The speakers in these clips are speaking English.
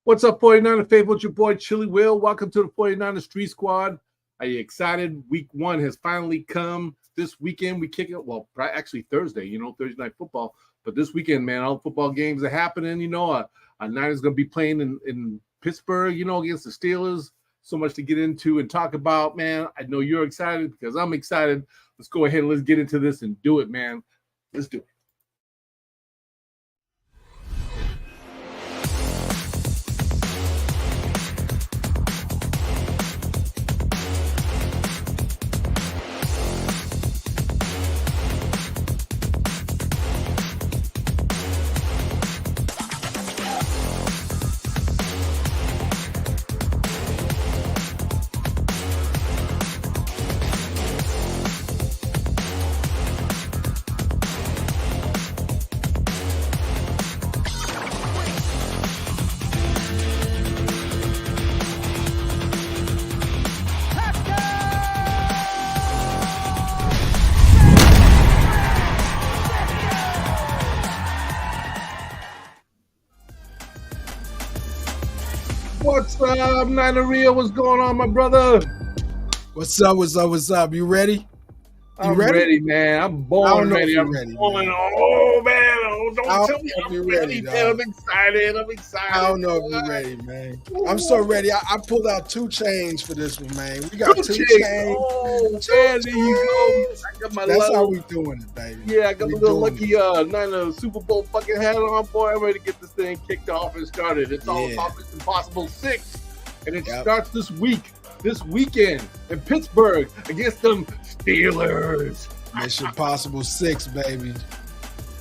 What's up, 49er faithful? It's your boy Chili Will. Welcome to the 49er Street Squad. Are you excited? Week 1 has finally come. This weekend we kick it. Well, actually Thursday, Thursday night football. But this weekend, man, all the football games are happening. Our Niners going to be playing in Pittsburgh, against the Steelers. So much to get into and talk about, man. I know you're excited because I'm excited. Let's go ahead and let's get into this and do it, man. Let's do it. What's up, Niner Real? What's going on, my brother? What's up? You ready? I'm ready, man. I'm born ready. I'm ready. Oh, man. Don't tell me I'm ready, man. I'm excited. I don't know if you're ready, man. I'm so ready. I pulled out 2 chains for this one, man. We got 2 chains. Oh, man, there you go. I got my That's how we doing it, baby. Yeah, I got my little lucky Niner Super Bowl fucking hat on, boy. I'm ready to get this thing kicked off and started. It's all about Mission Impossible 6, and it starts this weekend in Pittsburgh against them Steelers. Mission Impossible 6, baby.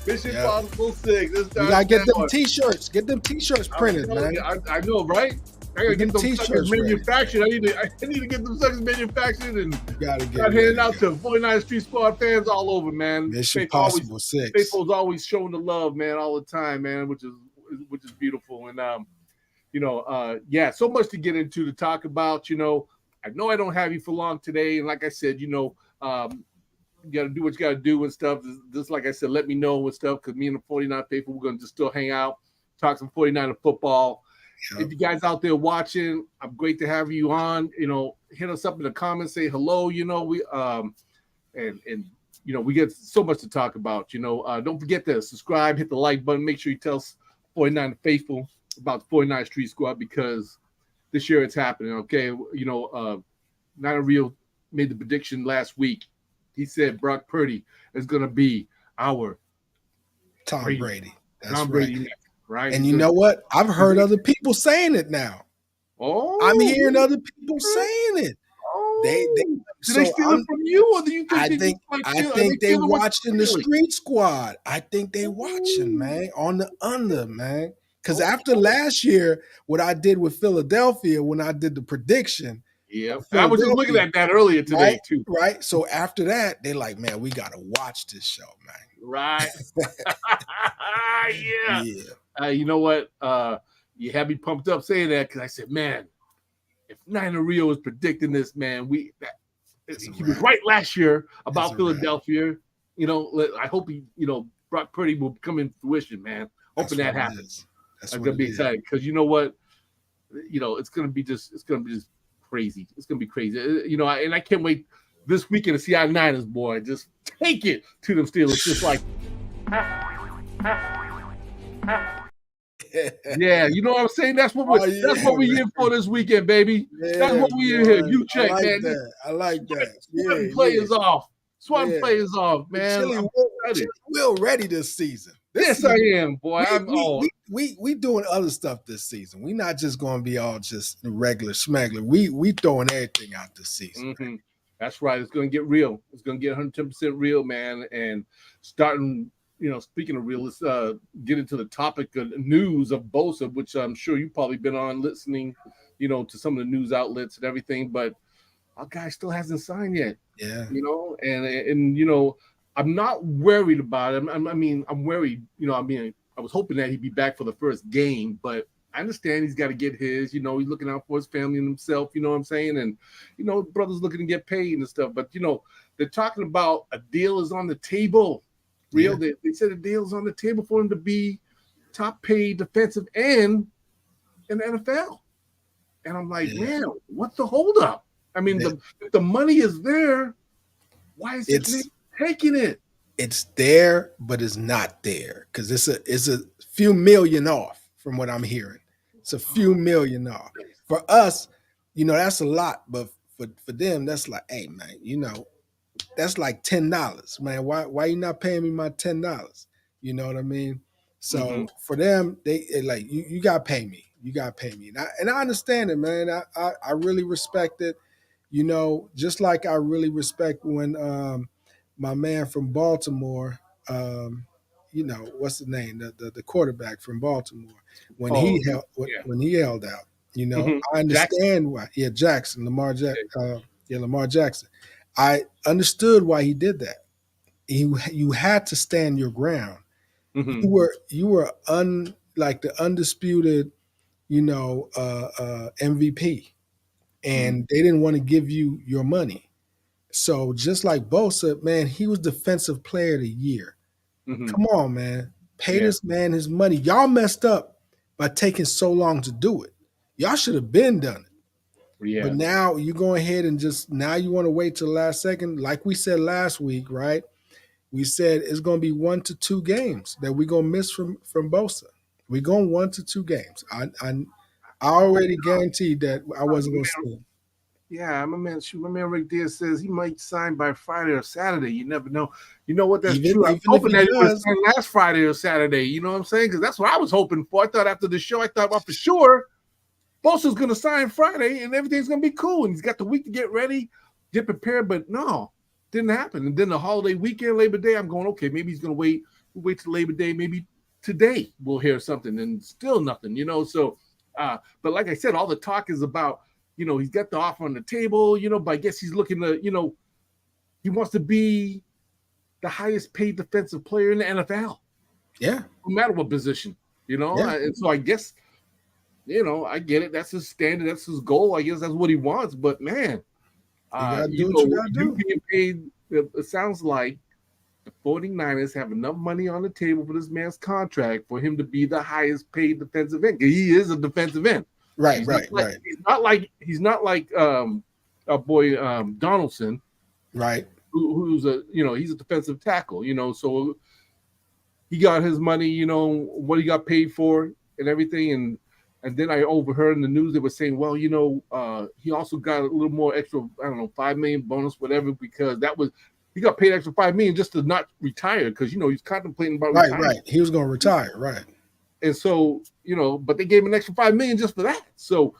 Mission Impossible 6. You gotta get them t-shirts. Get them t-shirts printed, man. I know, right? I gotta get them t-shirts manufactured. I need to get them suckers manufactured and start handing out to 49 Street Squad fans all over, man. Mission Impossible 6. Faithful's always showing the love, man, all the time, man, which is beautiful. And so much to get into, to talk about. I know I don't have you for long today, and like I said, you got to do what you got to do and stuff. Just like I said, let me know and stuff, because me and the 49 faithful, we're going to just still hang out, talk some 49er football. Yep. If you guys out there watching, I'm great to have you on. Hit us up in the comments, say hello. We we get so much to talk about. Don't forget to subscribe, hit the like button. Make sure you tell 49 faithful about the 49 Street Squad, because this year it's happening. Okay, Niner Real made the prediction last week. He said Brock Purdy is going to be our Tom Brady. That's Tom Brady, right? And you know what? I've heard other people saying it now. Oh, I'm hearing other people saying it. Oh, they steal it from you, or do you think? I think they watching the Street Squad. I think they watching, man, on the under, man. Because after last year, what I did with Philadelphia when I did the prediction. Yeah, I was just looking at that earlier today, too. Right. So after that, they're like, man, we got to watch this show, man. Right. Yeah. You know what? You had me pumped up saying that, because I said, man, if Niner Real was predicting this, man, he was right last year about Philadelphia. I hope Brock Purdy will come in fruition, man. Hoping that happens. I'm gonna be excited, because you know what? It's gonna be just crazy. It's gonna be crazy. And I can't wait this weekend to see our Niners, boy. Just take it to them Steelers, just like. Yeah, you know what I'm saying? That's what we're in for this weekend, baby. That's what we in here. You check, man. I like that. Swatting players off. Swatting players off, man. We're ready this season. Yes, I am, boy. We doing other stuff this season. We're not just going to be all just regular schmegler. We throwing everything out this season. Mm-hmm. That's right. It's going to get real. It's going to get 110% real, man. And starting, speaking of real, let's get into the topic of news of Bosa, which I'm sure you've probably been on listening, to some of the news outlets and everything. But our guy still hasn't signed yet. Yeah. And I'm not worried about him. I'm worried. I was hoping that he'd be back for the first game, but I understand he's got to get his. He's looking out for his family and himself. You know what I'm saying? And brother's looking to get paid and stuff. But they're talking about a deal is on the table. Real, they said a deal is on the table for him to be top paid defensive end in the NFL. And I'm like, Yeah. man, what's the holdup? I mean, if the money is there, why is this nigga It's taking it? it's there, but it's not there because it's a few million off from what I'm hearing. It's a few Oh, million off. For us, that's a lot, but for them, that's like, hey man, that's like $10, man. Why you not paying me my $10? You know what I mean? mm-hmm. So for them, they like you got to pay me. You got to pay me, and I understand it, man. I really respect it. Just like I really respect when my man from Baltimore, um, what's the name, the quarterback from Baltimore, when Oh, he held yeah. when he held out. Mm-hmm. I Jackson. understand why. Yeah, Jackson, Yeah. Lamar Jackson. I understood why he did that. You had to stand your ground. Mm-hmm. You were like the undisputed, MVP, Mm-hmm. and they didn't want to give you your money. So just like Bosa, man, he was Defensive Player of the Year. Mm-hmm. Come on, man, pay Yeah. this man his money. Y'all messed up by taking so long to do it. Y'all should have been done it. But Yeah. now you go ahead and now you want to wait till the last second, like we said last week, right? We said it's going to be 1 to 2 games that we're going to miss from Bosa. We're going 1 to 2 games. I already guaranteed that I wasn't going to see him. Yeah, my man. Shoot, my man Rick Diaz says he might sign by Friday or Saturday. You never know. You know what? That's true. I was Even if hoping he that he would have does, signed last Friday or Saturday. You know what I'm saying? Because that's what I was hoping for. I thought after the show, I thought, well, for sure, Bosa's going to sign Friday and everything's going to be cool. And he's got the week to get ready, get prepared. But no, didn't happen. And then the holiday weekend, Labor Day, I'm going, okay, maybe he's going to wait. We'll wait till Labor Day. Maybe today we'll hear something, and still nothing. So, but like I said, all the talk is about. He's got the offer on the table, but I guess he's looking to, he wants to be the highest paid defensive player in the NFL. yeah, No matter what position, yeah, and so I guess, I get it. That's his standard. That's his goal. I guess that's what he wants. But man, you got to do what you got to you do. being paid, it sounds like the 49ers have enough money on the table for this man's contract for him to be the highest paid defensive end. He is a defensive end. Right. He's not like our boy Donaldson, Right. who's he's a defensive tackle. So he got his money. What he got paid for and everything, and then I overheard in the news they were saying, well, he also got a little more extra. I don't know, $5 million bonus, whatever, because he got paid extra $5 million just to not retire because he's contemplating about retiring. Right. He was going to retire. Right. And so, but they gave him an extra $5 million just for that. So,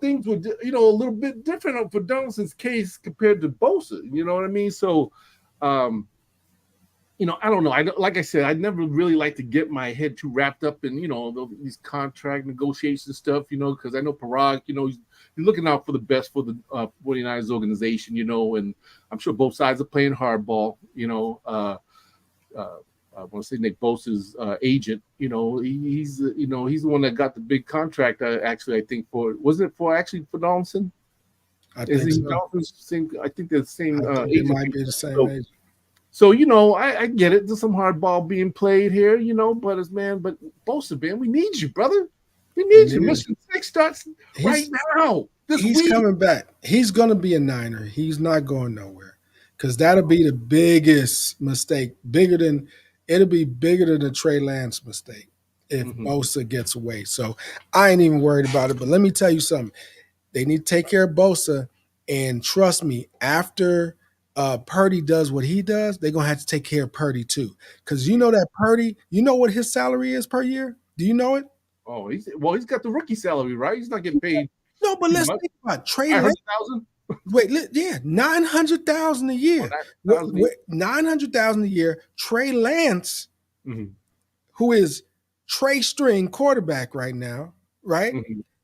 things were, a little bit different for Donaldson's case compared to Bosa. You know what I mean? So, I don't know. Like I said, I never really like to get my head too wrapped up in, these contract negotiation stuff, because I know Parag, he's looking out for the best for the 49ers organization, and I'm sure both sides are playing hardball, I want to say Nick Bosa's agent. He's the one that got the big contract. Actually, I think wasn't it for Donaldson? I think so. Donaldson's same? I think they're the same I think agent. it might be the same agent. So I get it. There's some hardball being played here, but Bosa, man, we need you, brother. We need you. Mission 6 starts right now. He's coming back. He's gonna be a Niner. He's not going nowhere because that'll be the biggest mistake. It'll be bigger than the Trey Lance mistake if Bosa gets away. So I ain't even worried about it. But let me tell you something. They need to take care of Bosa, and trust me, after Purdy does what he does, they're gonna have to take care of Purdy too. Because that Purdy, what his salary is per year? Do you know it? Oh, he's got the rookie salary, right? He's not getting paid. No, but let's think about it. Trey Lance. Wait, yeah, 900,000 a year. 900,000 a year. Trey Lance, who is Trey String quarterback right now, right?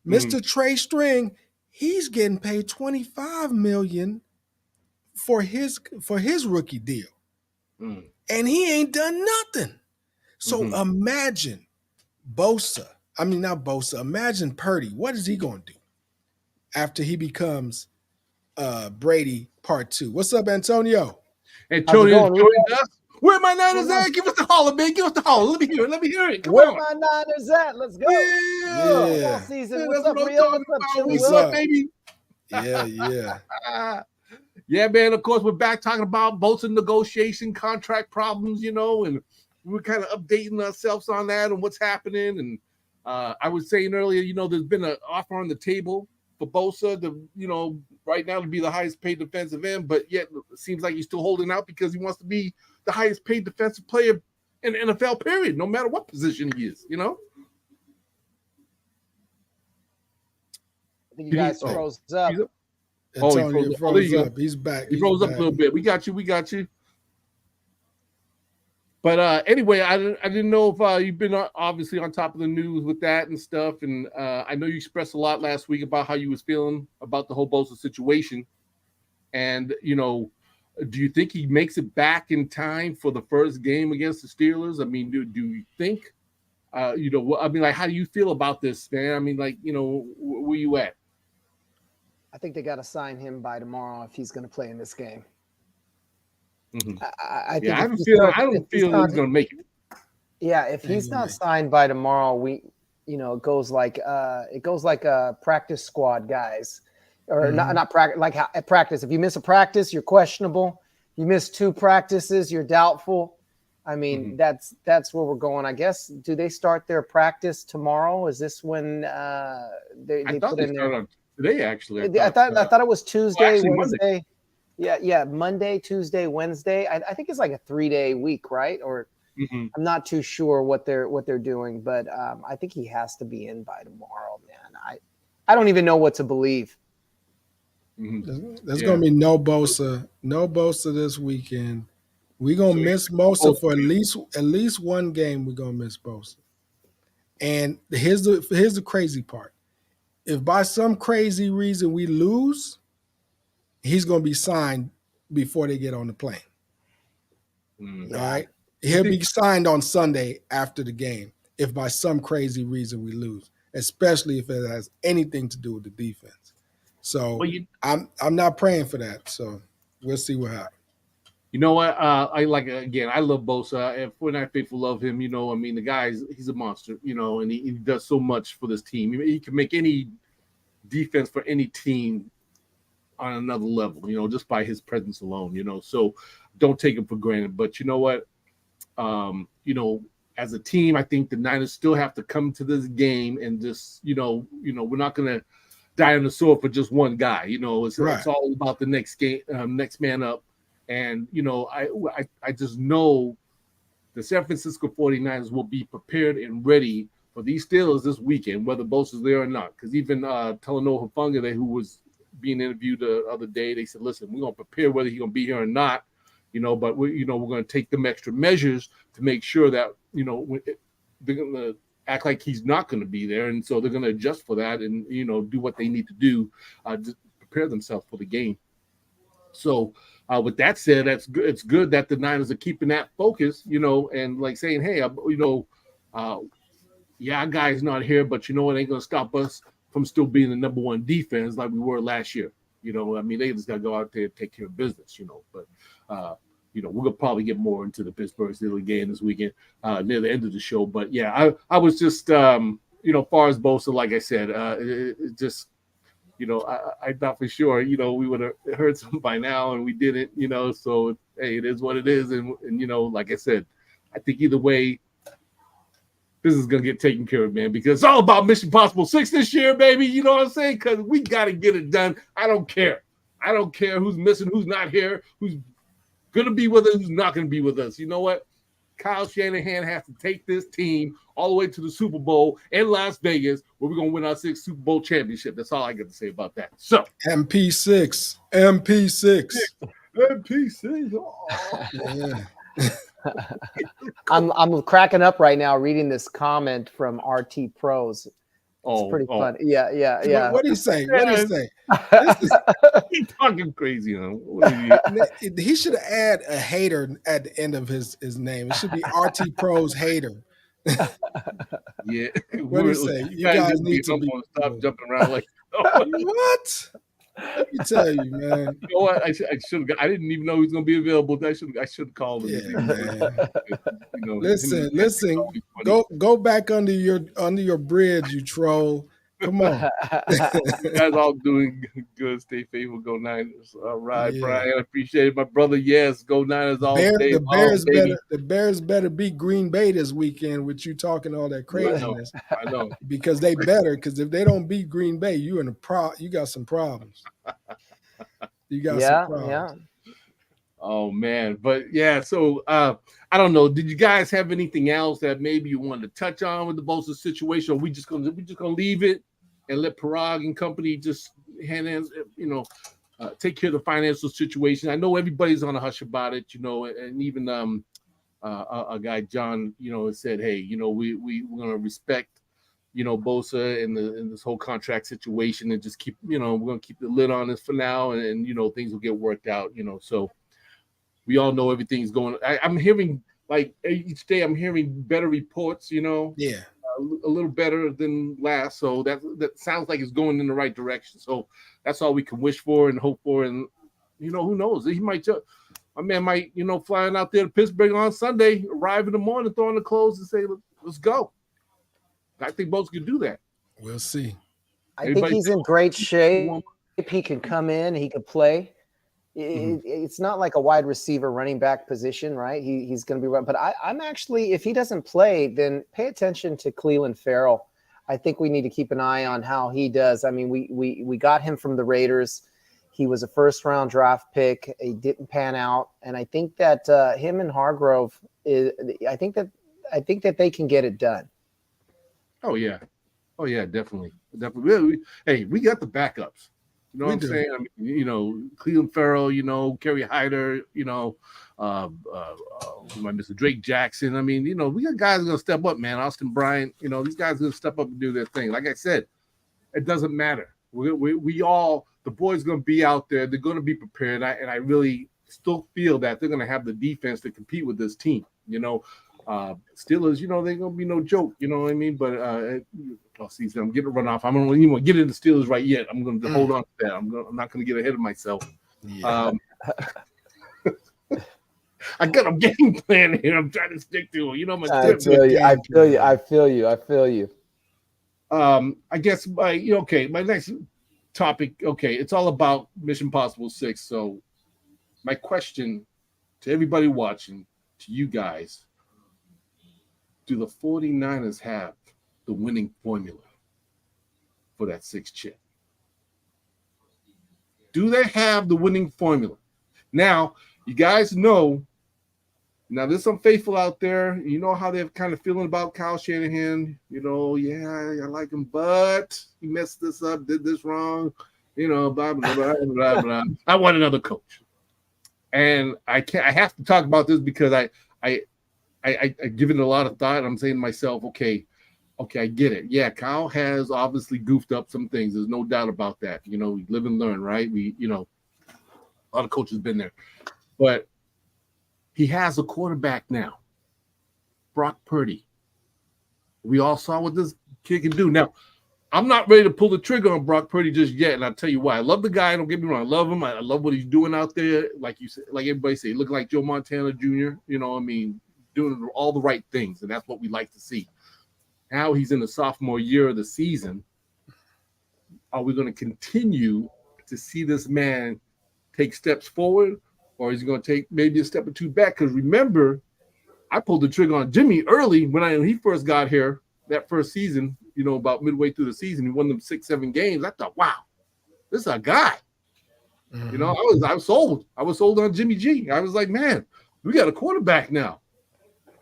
Mr. Trey String, he's getting paid $25 million for his rookie deal, and he ain't done nothing. So imagine Bosa. I mean, not Bosa. Imagine Purdy. What is he going to do after he becomes Brady Part 2? What's up, Antonio? Antonio joined us. Where my Niners at? Give us the holler, man. Give us the holler. Let me hear it. Let me hear it. Come Where on. my Niners at? Let's go. Yeah. All season. Yeah, What's that's up, what I'm Rio? talking What's up, about. Chewy? What's up, baby? Yeah. Yeah, man. Of course, we're back talking about Bosa negotiation, contract problems, and we're kind of updating ourselves on that and what's happening. And I was saying earlier, there's been an offer on the table for Bosa right now to be the highest paid defensive end, but yet it seems like he's still holding out because he wants to be the highest paid defensive player in the NFL, period, no matter what position he is, I think you guys froze up. Antonio froze up. He's back. He froze up a little bit. We got you. But anyway, I didn't know if you've been obviously on top of the news with that and stuff. And I know you expressed a lot last week about how you was feeling about the whole Bosa situation. And, do you think he makes it back in time for the first game against the Steelers? I mean, do you think, how do you feel about this, man? I mean, where you at? I think they got to sign him by tomorrow if he's going to play in this game. Mm-hmm. I think I don't feel he's going to make it. Yeah, if he's not signed by tomorrow, it goes like practice squad guys, or not practice. Like at practice, if you miss a practice, you're questionable. You miss 2 practices, you're doubtful. I mean, that's where we're going. I guess. Do they start their practice tomorrow? Is this when they put in there? Today, actually. I thought it was Tuesday, Wednesday. Monday. Yeah. Monday, Tuesday, Wednesday. I think it's like a 3-day week, right? Or I'm not too sure what they're doing, but I think he has to be in by tomorrow, man. I don't even know what to believe. There's gonna be no Bosa this weekend. We're gonna miss Bosa for at least one game. We're gonna miss Bosa. And here's the crazy part. If by some crazy reason we lose, he's going to be signed before they get on the plane. All right? He'll be signed on Sunday after the game if by some crazy reason we lose, especially if it has anything to do with the defense. So I'm not praying for that. So we'll see what happens. You know what? I love Bosa. If we're not faithful, love him. The guy's he's a monster. And he does so much for this team. He can make any defense for any team on another level. Just by his presence alone. So don't take him for granted. But you know what? As a team, I think the Niners still have to come to this game and just we're not gonna die on the sword for just one guy. It's all about the next game, next man up. And, I just know the San Francisco 49ers will be prepared and ready for these Steelers this weekend, whether Bosa's there or not. Because even Talanoa Hufanga, who was being interviewed the other day, they said, listen, we're going to prepare whether he's going to be here or not, but we're going to take them extra measures to make sure that, they're going to act like he's not going to be there. And so they're going to adjust for that and, do what they need to do to prepare themselves for the game. So with that said, that's good. It's good that the Niners are keeping that focus, and like saying, hey, our guy's not here, but it ain't going to stop us from still being the number one defense like we were last year. They just got to go out there and take care of business, but, we're going to probably get more into the Pittsburgh Steelers game this weekend near the end of the show. But, yeah, I was just, far as Bosa, like I said, it just, I thought for sure, we would have heard something by now, and we didn't, so, hey, it is what it is. And like I said, I think either way, this is going to get taken care of, man, because it's all about Mission Possible 6 this year, baby. You know what I'm saying? Because we got to get it done. I don't care. I don't care who's missing, who's not here, who's going to be with us, who's not going to be with us. You know what? Kyle Shanahan has to take this team all the way to the Super Bowl in Las Vegas, where we're going to win our 6th Super Bowl championship. That's all I got to say about that. So MP6. Oh. Yeah. I'm cracking up right now reading this comment from RT Pros. It's pretty fun. Yeah. What do you say? He's talking crazy. He should add a hater at the end of his name. It should be RT Pros hater. Yeah. What do you say? You guys need to stop jumping around like what? Let me tell you, man. You know what? I should. I didn't even know he was going to be available. I should call him. Yeah, man. You know, Listen. Go back under your bridge, you troll. Come on. You guys all doing good. Stay faithful. Go Niners. All right, Yeah. Brian. I appreciate it, my brother. Yes, go Niners all day. The Bears better beat Green Bay this weekend with you talking all that craziness. I know. Because they better. Because if they don't beat Green Bay, you got some problems. You got some problems. Yeah. Oh man, but yeah. So I don't know. Did you guys have anything else that maybe you wanted to touch on with the Bosa situation? Or we just gonna leave it and let Parag and company just take care of the financial situation. I know everybody's on a hush about it, and even a guy John, said, hey, we're gonna respect, Bosa and this whole contract situation and just keep, we're gonna keep the lid on this for now, and things will get worked out, so. We all know everything's going. I'm hearing like each day. I'm hearing better reports. Yeah, a little better than last. So that sounds like it's going in the right direction. So that's all we can wish for and hope for. And who knows? He might just my man might flying out there to Pittsburgh on Sunday, arrive in the morning, throw on the clothes, and say, "Let's go." I think both can do that. We'll see. I think he's in great shape. He can come in. He can play. It's not like a wide receiver running back position, right? He's going to be run. But I'm actually, if he doesn't play, then pay attention to Clelin Ferrell. I think we need to keep an eye on how he does. I mean, we got him from the Raiders. He was a first-round draft pick. He didn't pan out, and I think that him and Hargrove I think that they can get it done. Oh yeah, definitely. Hey, we got the backups. You know what I'm saying? I mean, Clelin Ferrell, Kerry Hyder, Mr. Drake Jackson. I mean, we got guys going to step up, man. Austin Bryant, these guys going to step up and do their thing. Like I said, it doesn't matter. We all, the boys going to be out there. They're going to be prepared. And I really still feel that they're going to have the defense to compete with this team. Steelers, they're going to be no joke. You know what I mean? But see, I'm getting a run off. I don't even get into Steelers right yet. I'm going to hold on to that. I'm not going to get ahead of myself. Yeah. I got a game plan here. I'm trying to stick to it. I feel you. I guess my next topic. Okay, it's all about Mission Impossible 6. So my question to everybody watching, to you guys, do the 49ers have the winning formula for that 6th chip? Do they have the winning formula? Now, you guys know, now there's some faithful out there. You know how they're kind of feeling about Kyle Shanahan. I like him, but he messed this up, did this wrong. Blah, blah, blah, blah, blah. I want another coach. And I have to talk about this because I give it a lot of thought. I'm saying to myself, okay, I get it. Yeah, Kyle has obviously goofed up some things. There's no doubt about that. We live and learn, right? A lot of coaches been there. But he has a quarterback now, Brock Purdy. We all saw what this kid can do. Now, I'm not ready to pull the trigger on Brock Purdy just yet, and I'll tell you why. I love the guy. Don't get me wrong. I love him. I love what he's doing out there. Like you said, like everybody say, looking like Joe Montana Jr., doing all the right things, and that's what we like to see. Now he's in the sophomore year of the season. Are we going to continue to see this man take steps forward, or is he going to take maybe a step or two back? Because remember, I pulled the trigger on Jimmy early when he first got here that first season, about midway through the season. He won them 6-7 games. I thought, wow, this is a guy. Mm-hmm. I was sold. I was sold on Jimmy G. I was like, man, we got a quarterback now.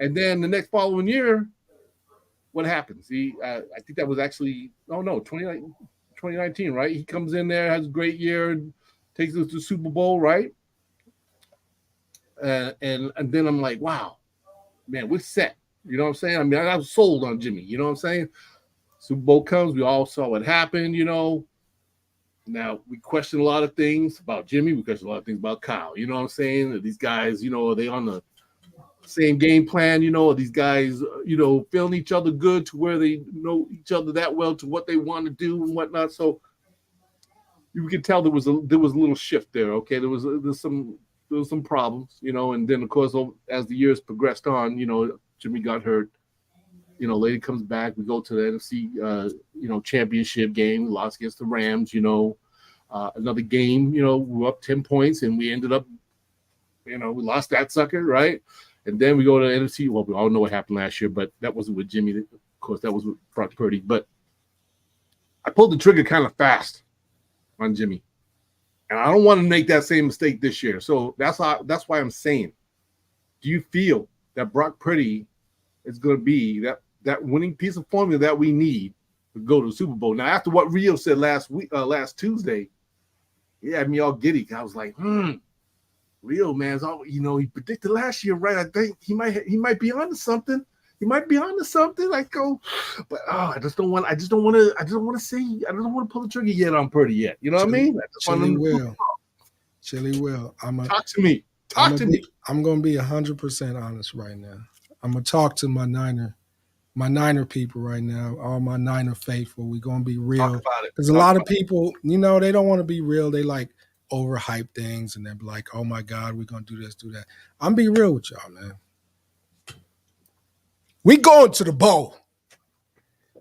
And then the next following year, what happens? I think that was actually 2019, right? He comes in there, has a great year, and takes us to the Super Bowl, right? And then I'm like, wow, man, we're set. You know what I'm saying? I mean, I was sold on Jimmy. You know what I'm saying? Super Bowl comes, we all saw what happened. Now we question a lot of things about Jimmy. We question a lot of things about Kyle. You know what I'm saying? These guys, are they on the same game plan? Are these guys, feeling each other good to where they know each other that well to what they want to do and whatnot? So you could tell there was a little shift there. Okay, there was some problems, and then of course as the years progressed on, Jimmy got hurt. Later comes back. We go to the NFC, championship game. We lost against the Rams. Another game. We were up 10 points, and we ended up, we lost that sucker, right? And then we go to the NFC. Well, we all know what happened last year, but that wasn't with Jimmy. Of course, that was with Brock Purdy. But I pulled the trigger kind of fast on Jimmy, and I don't want to make that same mistake this year. So that's why I'm saying, do you feel that Brock Purdy is going to be that winning piece of formula that we need to go to the Super Bowl? Now, after what Rio said last Tuesday, he had me all giddy. I was like, Rio, man, he predicted last year, right? I think he might be onto something. He might be onto something. I go, but I just don't want to pull the trigger yet on Purdy yet. You know what I mean? Chili will. Talk to me. Talk to me. I'm gonna be 100% honest right now. I'm gonna talk to my Niner people right now, all my Niner faithful. We're gonna be real. Because a lot of people, they don't want to be real. They like overhype things and they're like, oh my God, we're gonna do this, do that. I'm be real with y'all, man. We going to the bowl.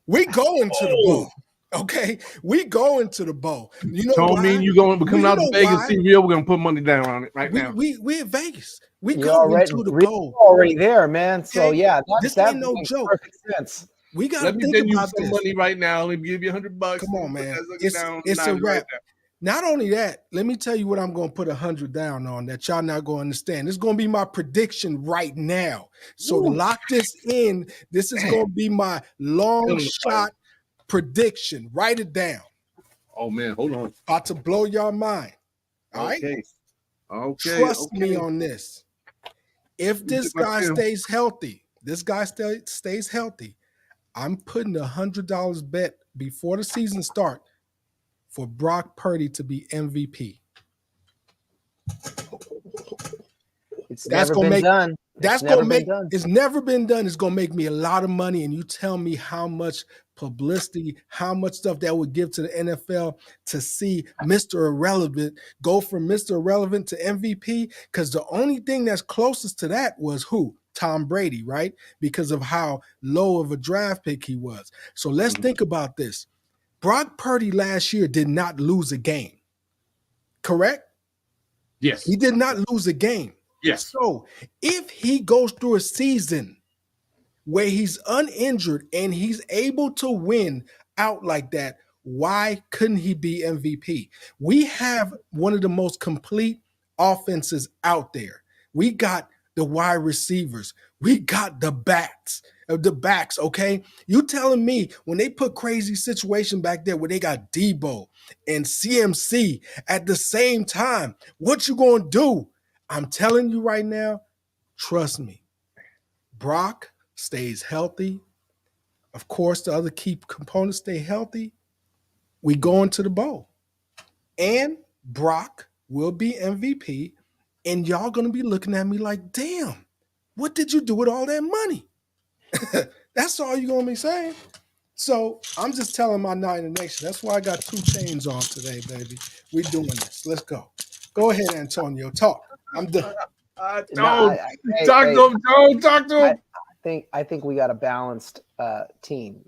We going to the bowl. Okay, we going to the bowl. You know what I mean? We're coming out to Vegas, see Real. We're gonna put money down on it now. We at Vegas. We going to the bowl. Already there, man. So yeah, this ain't no joke. Sense. We got to think about this. Let me give you some money right now. Let me give you $100. Come on, man. It's a wrap. Right. Not only that, let me tell you what I'm going to put 100 down on that y'all not going to understand. It's going to be my prediction right now. So lock this in. This is going to be my long shot prediction. Write it down. Oh, man. Hold on. About to blow your mind. All right? Okay. Trust me on this. If this guy stays healthy, stays healthy, I'm putting $100 bet before the season starts for Brock Purdy to be MVP. It's never been done. It's never been done. It's gonna make me a lot of money. And you tell me how much publicity, how much stuff that would give to the NFL to see Mr. Irrelevant go from Mr. Irrelevant to MVP. Because the only thing that's closest to that was who? Tom Brady, right? Because of how low of a draft pick he was. So let's think about this. Brock Purdy last year did not lose a game, correct? Yes. He did not lose a game. Yes. So if he goes through a season where he's uninjured and he's able to win out like that, why couldn't he be MVP? We have one of the most complete offenses out there. We got the wide receivers. We got the backs, okay? You telling me when they put crazy situation back there where they got Debo and CMC at the same time, what you gonna do? I'm telling you right now, trust me. Brock stays healthy. Of course, the other key components stay healthy. We going to the bowl. And Brock will be MVP. And y'all gonna be looking at me like, damn, what did you do with all that money? That's all you're gonna be saying. So I'm just telling my Niner Nation. That's why I got 2 chains on today, baby. We doing this. Let's go. Go ahead, Antonio. Talk. I'm done. Talk to him. I think we got a balanced team.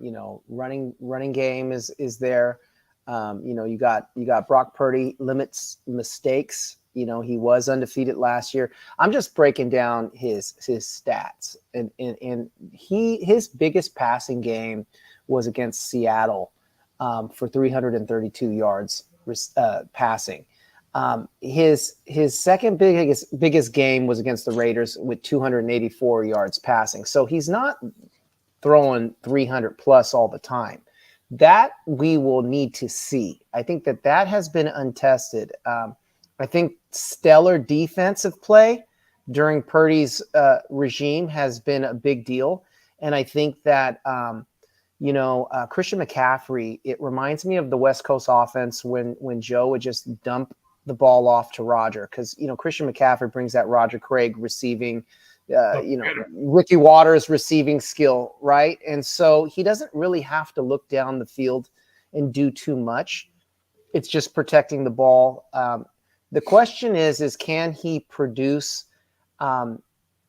Running game is there. You got Brock Purdy limits mistakes. He was undefeated last year. I'm just breaking down his stats, and his biggest passing game was against Seattle for 332 yards passing. His second biggest game was against the Raiders with 284 yards passing. So he's not throwing 300 plus all the time. That we will need to see. I think that has been untested. I think stellar defensive play during Purdy's regime has been a big deal. And I think that, Christian McCaffrey, it reminds me of the West Coast offense when Joe would just dump the ball off to Roger. Because, Christian McCaffrey brings that Roger Craig receiving, Ricky Waters receiving skill, right? And so he doesn't really have to look down the field and do too much. It's just protecting the ball. The question is can he produce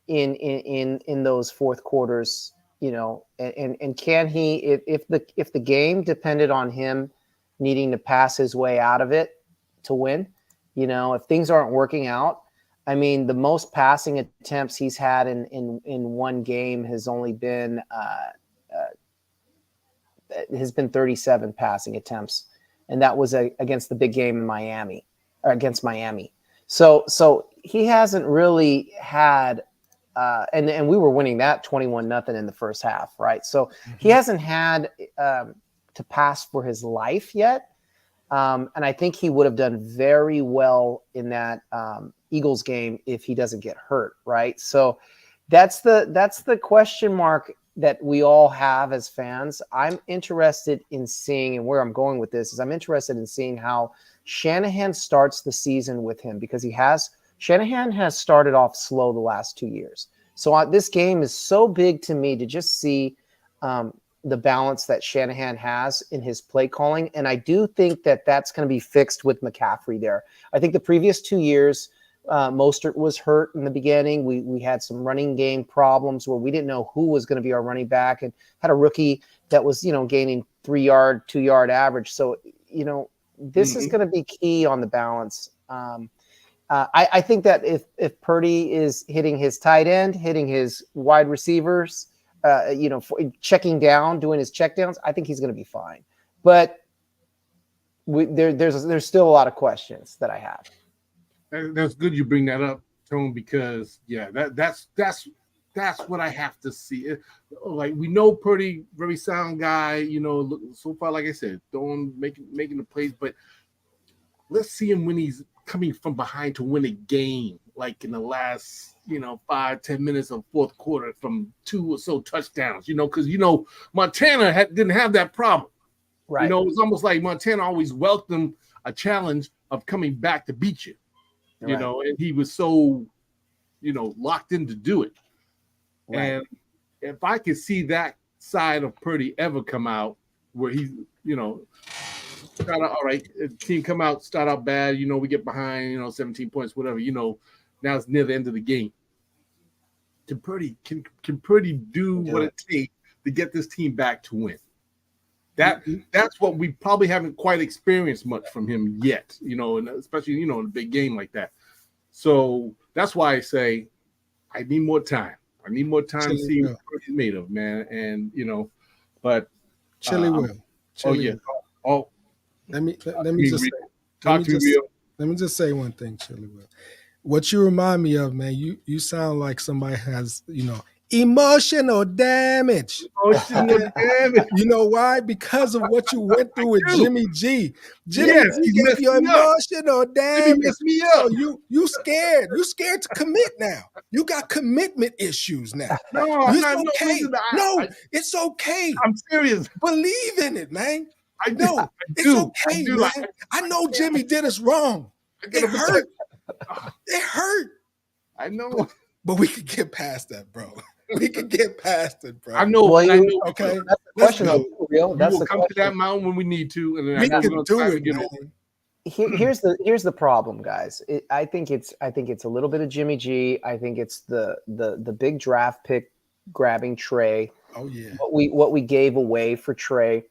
in those fourth quarters? And can he, if the game depended on him needing to pass his way out of it to win, if things aren't working out. I mean, the most passing attempts he's had in one game has only been 37 passing attempts, and that was against the big game in Miami, or against Miami. So he hasn't really had, and we were winning that 21-0 in the first half, right? So he hasn't had to pass for his life yet. And I think he would have done very well in that Eagles game if he doesn't get hurt, right? So that's the question mark that we all have as fans. I'm interested in seeing, and where I'm going with this is I'm interested in seeing how Shanahan starts the season with him, because Shanahan has started off slow the last 2 years. So this game is so big to me to just see the balance that Shanahan has in his play calling. And I do think that that's going to be fixed with McCaffrey there. I think the previous 2 years, Mostert was hurt in the beginning. We had some running game problems where we didn't know who was going to be our running back, and had a rookie that was, gaining 3-yard, 2-yard average. So, this is going to be key on the balance. I think that if Purdy is hitting his tight end, hitting his wide receivers, checking down, doing his checkdowns, I think he's going to be fine. But there's still a lot of questions that I have. That's good you bring that up, Tone, because that's what I have to see. Like, we know Purdy, very sound guy, so far, like I said, making the plays, but let's see him when he's coming from behind to win a game, like in the last 5-10 minutes of fourth quarter from 2 or so touchdowns, because Montana didn't have that problem. Right. It was almost like Montana always welcomed a challenge of coming back to beat you. Right. And he was so, locked in to do it. Right. And if I could see that side of Purdy ever come out where he, start out, all right, team come out, start out bad, we get behind, 17 points, whatever, now it's near the end of the game. Can Purdy do what it takes to get this team back to win? That's what we probably haven't quite experienced much from him yet, and especially, in a big game like that. So that's why I say I need more time. I need more time to see what he's made of, man. And, but Chili will. Chili will. Let me just say one thing, Chili will. What you remind me of, man, you sound like somebody has, emotional damage. You know why? Because of what you went through with Jimmy G. Jimmy G gave you emotional damage. So you scared. You scared to commit now. You got commitment issues now. No, it's okay. I'm serious. Believe in it, man. It's okay, man. I know Jimmy did us wrong. It hurt. It hurt. I know. But we could get past that, bro. We can get past it, bro. I know. Okay. That's the question. Real. That's the come to that mountain when we need to, and then we can do it. Here's the problem, guys. I think it's a little bit of Jimmy G. I think it's the big draft pick grabbing Trey. Oh yeah. What we gave away for Trey,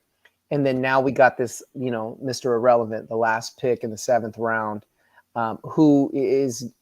and then now we got this, Mr. Irrelevant, the last pick in the 7th round, who is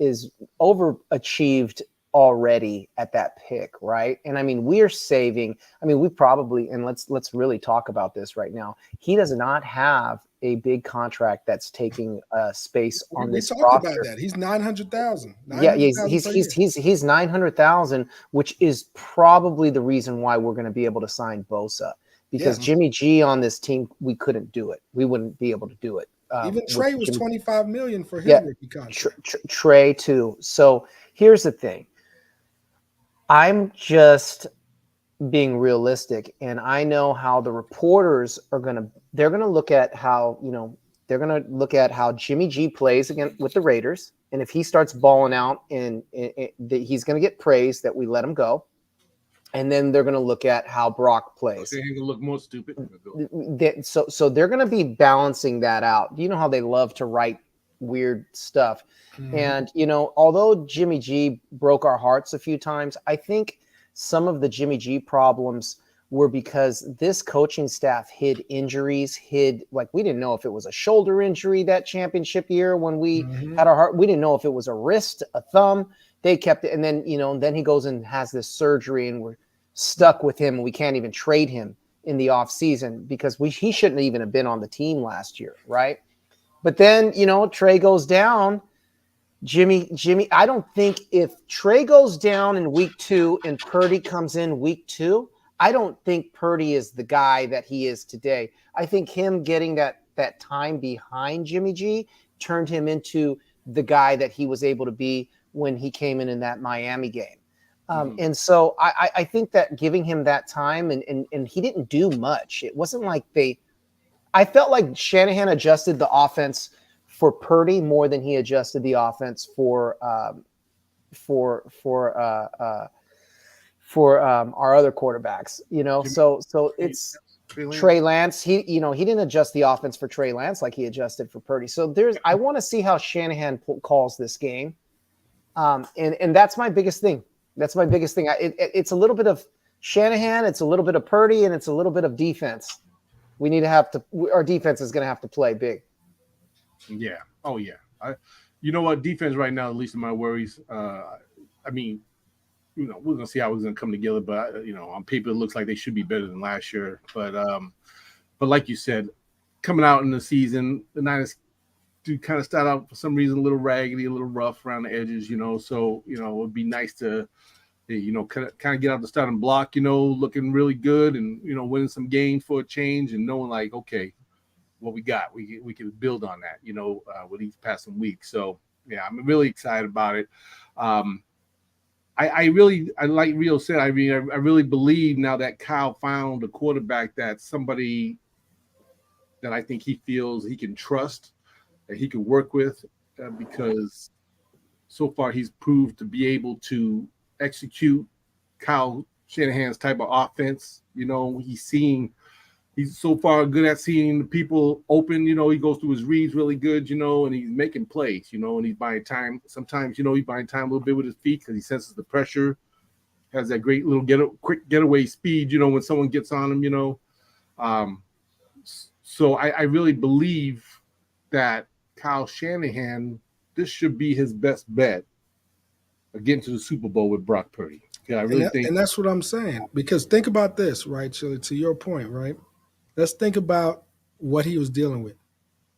overachieved already at that pick, right? And I mean, we're saving. I mean, we probably, and let's really talk about this right now. He does not have a big contract that's taking space on this roster. We talked about that. He's 900,000. Yeah, he's 900,000, which is probably the reason why we're going to be able to sign Bosa, because Jimmy G on this team, we couldn't do it. We wouldn't be able to do it. Even Trey was $25 million for his rookie contract. Trey too. So here's the thing. I'm just being realistic, and I know how the reporters they're gonna look at how, they're gonna look at how Jimmy G plays again with the Raiders, and if he starts balling out, and he's gonna get praised that we let him go. and then they're going to look at how Brock plays. They're going to look more stupid. So they're going to be balancing that out. You know how they love to write weird stuff. Mm-hmm. And, you know, although Jimmy G broke our hearts a few times, I think some of the Jimmy G problems were because this coaching staff hid injuries, like we didn't know if it was a shoulder injury that championship year when we had our heart. We didn't know if it was a wrist, a thumb. They kept it. And then, you know, then he goes and has this surgery and we're stuck with him and we can't even trade him in the off season because he shouldn't even have been on the team last year. Right. But then, you know, Trey goes down. Jimmy, I don't think if Trey goes down in week 2 and Purdy comes in week 2, I don't think Purdy is the guy that he is today. I think him getting that time behind Jimmy G turned him into the guy that he was able to be when he came in that Miami game. And so I think that giving him that time and he didn't do much. It wasn't like I felt like Shanahan adjusted the offense for Purdy more than he adjusted the offense for our other quarterbacks, you know. So it's Trey Lance. He didn't adjust the offense for Trey Lance like he adjusted for Purdy. So I want to see how Shanahan calls this game, and that's my biggest thing. That's my biggest thing. It's a little bit of Shanahan, it's a little bit of Purdy, and it's a little bit of defense. We need to our defense is going to have to play big. Yeah. Oh, yeah. You know what? Defense right now, at least in my worries. I mean, you know, we're going to see how it's going to come together. But, you know, on paper, it looks like they should be better than last year. But like you said, coming out in the season, the Niners do kind of start out for some reason a little raggedy, a little rough around the edges, you know. So, you know, it would be nice to, you know, kind of get out the starting block, you know, looking really good and, you know, winning some games for a change and knowing like, okay, what we got, we can build on that, you know, with each passing week. So yeah, I'm really excited about it. I like Rio said, I mean, I really believe now that Kyle found a quarterback that's somebody that I think he feels he can trust, that he can work with, because so far he's proved to be able to execute Kyle Shanahan's type of offense. You know, he's so far good at seeing the people open, you know, he goes through his reads really good, you know, and he's making plays, you know, and he's buying time. Sometimes, you know, he's buying time a little bit with his feet because he senses the pressure, has that great little quick getaway speed, you know, when someone gets on him, you know. So I really believe that Kyle Shanahan, this should be his best bet getting to the Super Bowl with Brock Purdy. Yeah, I really think. And that's what I'm saying. Because think about this, right, Chili, to your point, right? Let's think about what he was dealing with.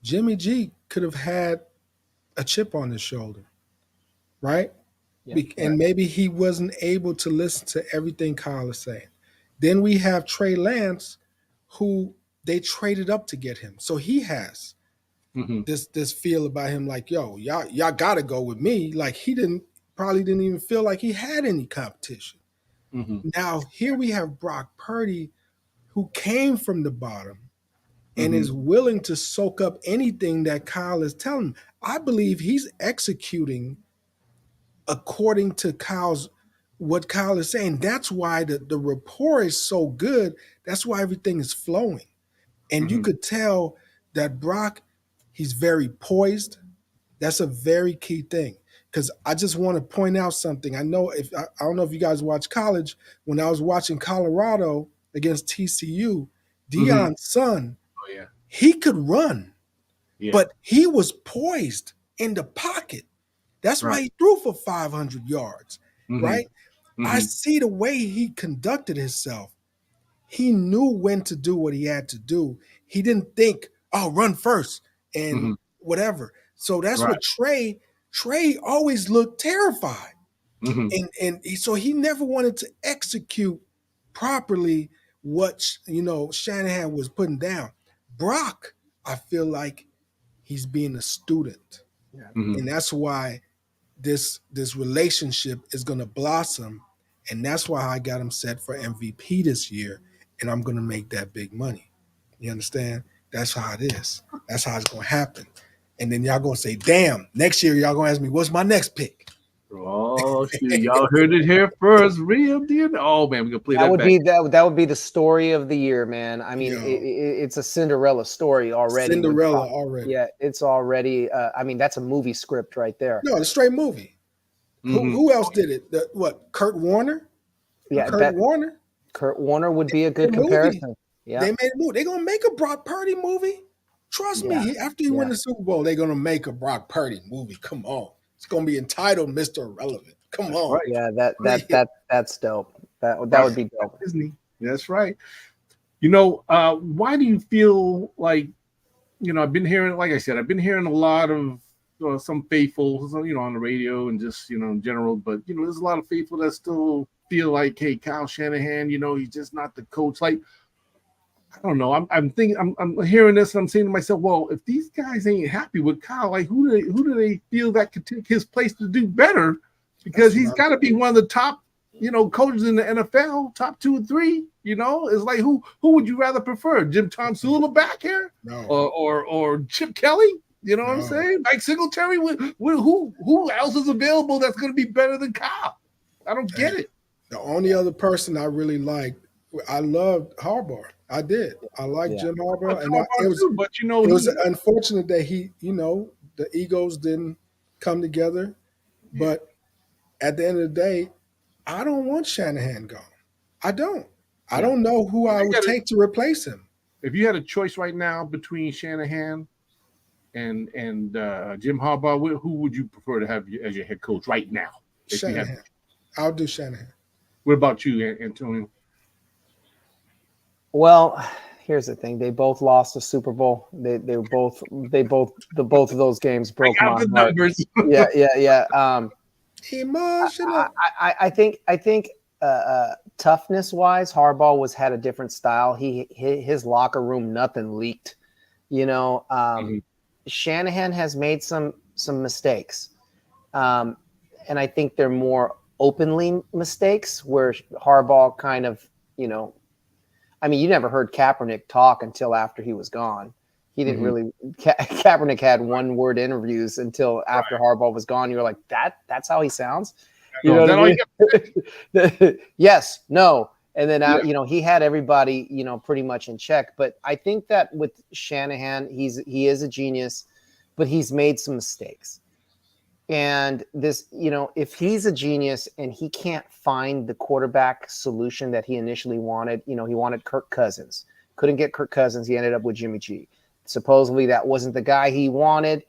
Jimmy G could have had a chip on his shoulder, right? Yeah, and maybe he wasn't able to listen to everything Kyle is saying. Then we have Trey Lance, who they traded up to get him. So he has this feel about him like, yo, y'all got to go with me. Like he probably didn't even feel like he had any competition. Now here we have Brock Purdy, who came from the bottom and is willing to soak up anything that Kyle is telling him. I believe he's executing according to what Kyle is saying. That's why the rapport is so good. That's why everything is flowing. And you could tell that Brock, he's very poised. That's a very key thing. Because I just want to point out something. I don't know if you guys watch college. When I was watching Colorado against TCU, Deion's son, he could run, but he was poised in the pocket. That's why he threw for 500 yards, right? I see the way he conducted himself. He knew when to do what he had to do. He didn't think, oh, run first and whatever. So that's what Trey always looked terrified. And so he never wanted to execute properly what, you know, Shanahan was putting down. Brock, I feel like he's being a student. And that's why this relationship is going to blossom. And that's why I got him set for MVP this year. And I'm going to make that big money. You understand? That's how it is. That's how it's going to happen. And then y'all going to say, damn, next year y'all going to ask me, what's my next pick? Oh, Oh shoot, y'all heard it here first. Real deal. Oh man, we're gonna play that. That would be the story of the year, man. I mean, it's a Cinderella story already. Yeah, it's already. I mean, that's a movie script right there. No, it's a straight movie. Mm-hmm. Who else did it? Kurt Warner? Yeah, Warner. Kurt Warner would be a good comparison. Yeah, they made a movie. They're gonna make a Brock Purdy movie. Trust me. After he win the Super Bowl, they're gonna make a Brock Purdy movie. Come on, it's gonna be entitled Mr. Irrelevant. Come on. Right. Yeah, that's dope. That would be dope. Disney. That's right. You know, why do you feel like, you know, I've been hearing a lot of some faithful, you know, on the radio and just, you know, in general, but, you know, there's a lot of faithful that still feel like, hey, Kyle Shanahan, you know, he's just not the coach. Like, I don't know. I'm hearing this and I'm saying to myself, well, if these guys ain't happy with Kyle, like who do they feel that could take his place to do better? Because he's got to be one of the top, you know, coaches in the NFL, top 2 or 3. You know, it's like who would you rather prefer, Jim Tomsula back here, or Chip Kelly? You know what I'm saying? Mike Singletary. Who else is available that's going to be better than Kyle? I don't get it. The only other person I really liked, I loved Harbaugh. I did. I liked Jim Harbaugh, and it was unfortunate that the egos didn't come together. But at the end of the day, I don't want Shanahan gone. I don't. I don't know who I would take to replace him. If you had a choice right now between Shanahan and Jim Harbaugh, who would you prefer to have as your head coach right now? Shanahan. I'll do Shanahan. What about you, Antonio? Well, here's the thing. They both lost the Super Bowl. Both of those games broke my heart. Numbers. Yeah. Emotional. I think toughness wise, Harbaugh had a different style. His locker room, nothing leaked. You know, Shanahan has made some mistakes, and I think they're more openly mistakes. Where Harbaugh kind of, you know, I mean, you never heard Kaepernick talk until after he was gone. He didn't really. Kaepernick had one-word interviews until after Harbaugh was gone. You were like, that's how he sounds. You know what I mean? Yes, no, and then you know, he had everybody, you know, pretty much in check. But I think that with Shanahan, he is a genius, but he's made some mistakes. And this, you know, if he's a genius and he can't find the quarterback solution that he initially wanted, you know, he wanted Kirk Cousins, couldn't get Kirk Cousins. He ended up with Jimmy G. Supposedly that wasn't the guy he wanted.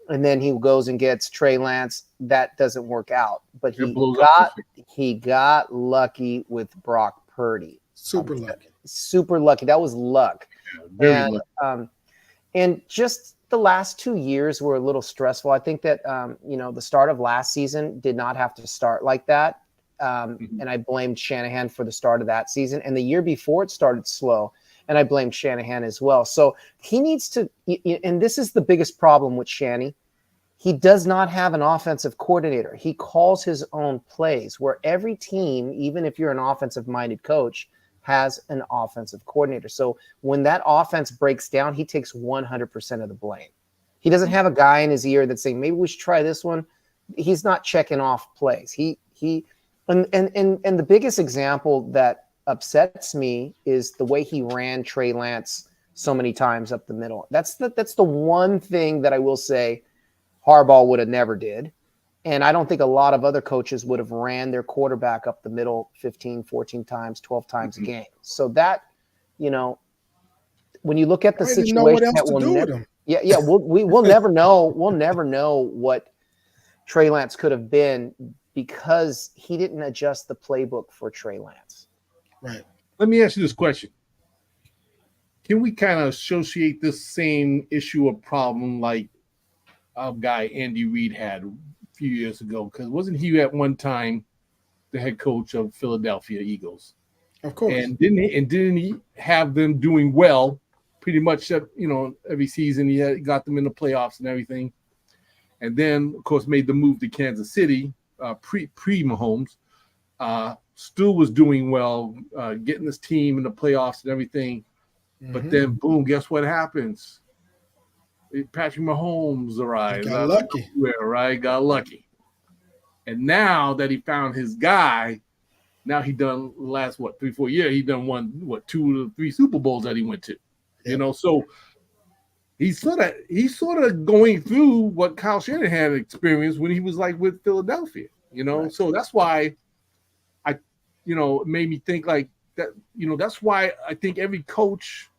And then he goes and gets Trey Lance. That doesn't work out. But he got lucky with Brock Purdy. Super lucky. That was luck. Yeah, very lucky. And just the last 2 years were a little stressful. I think that you know, the start of last season did not have to start like that. And I blamed Shanahan for the start of that season. And the year before it started slow. And I blame Shanahan as well. So he needs to, and this is the biggest problem with Shanny. He does not have an offensive coordinator. He calls his own plays, where every team, even if you're an offensive-minded coach, has an offensive coordinator. So when that offense breaks down, he takes 100% of the blame. He doesn't have a guy in his ear that's saying, maybe we should try this one. He's not checking off plays. And the biggest example that upsets me is the way he ran Trey Lance so many times up the middle. That's the one thing that I will say Harbaugh would have never did. And I don't think a lot of other coaches would have ran their quarterback up the middle 15, 14 times, 12 times a game. So that, you know, when you look at the situation, we'll never know. We'll never know what Trey Lance could have been because he didn't adjust the playbook for Trey Lance. Right. Let me ask you this question. Can we kind of associate this same issue or problem like our guy Andy Reid had a few years ago? Because wasn't he at one time the head coach of Philadelphia Eagles? Of course. And didn't he have them doing well pretty much, you know, every season? He got them in the playoffs and everything. And then, of course, made the move to Kansas City pre-Mahomes. Still was doing well, getting this team in the playoffs and everything. But then, boom, guess what happens? Patrick Mahomes arrived. Got lucky. Got lucky. And now that he found his guy, now he done the last 3-4 years. He done won 2 or 3 Super Bowls that he went to. You know, so he's sort of going through what Kyle Shanahan experienced when he was like with Philadelphia. You know, so that's why it made me think like that. You know, that's why I think every coach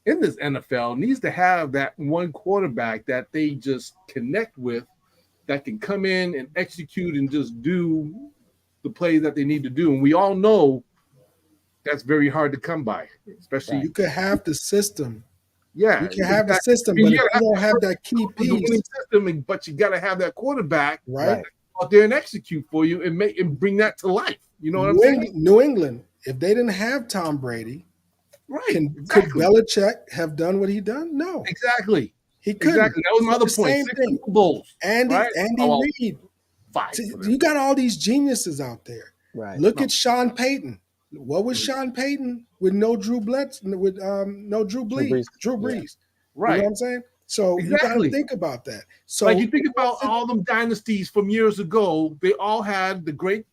in this NFL needs to have that one quarterback that they just connect with, that can come in and execute and just do the plays that they need to do. And we all know that's very hard to come by, especially you could have the system. Yeah, you can have the system, but if you don't have that key piece, system, but you got to have that quarterback right out there and execute for you and bring that to life. You know what I'm saying? New England, if they didn't have Tom Brady, could Belichick have done what he done? No, exactly. He couldn't. Exactly. That was my other point. Same 6 thing. Super Bowls. Andy Reid. 5. You got all these geniuses out there. Right. Look at Sean Payton. What was Sean Payton with no Drew Brees? Drew Brees. Right. You know what I'm saying? So you got to think about that. So like you think about all them dynasties from years ago, they all had the great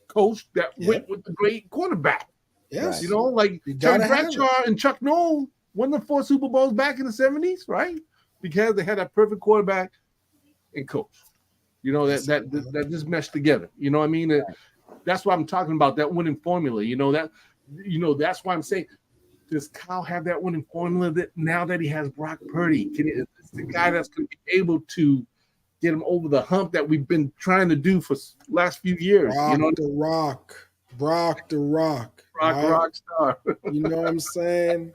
coach that went with the great quarterback. Yes. You know, like Terry Bradshaw and Chuck Noll won the 4 Super Bowls back in the 70s, right? Because they had that perfect quarterback and coach. You know, that just meshed together. You know what I mean? That's why I'm talking about that winning formula. That's why I'm saying, does Kyle have that winning formula that now that he has Brock Purdy? It's the guy that's going to be able to get him over the hump that we've been trying to do for last few years. Brock the Rock. Rockstar. You know what I'm saying?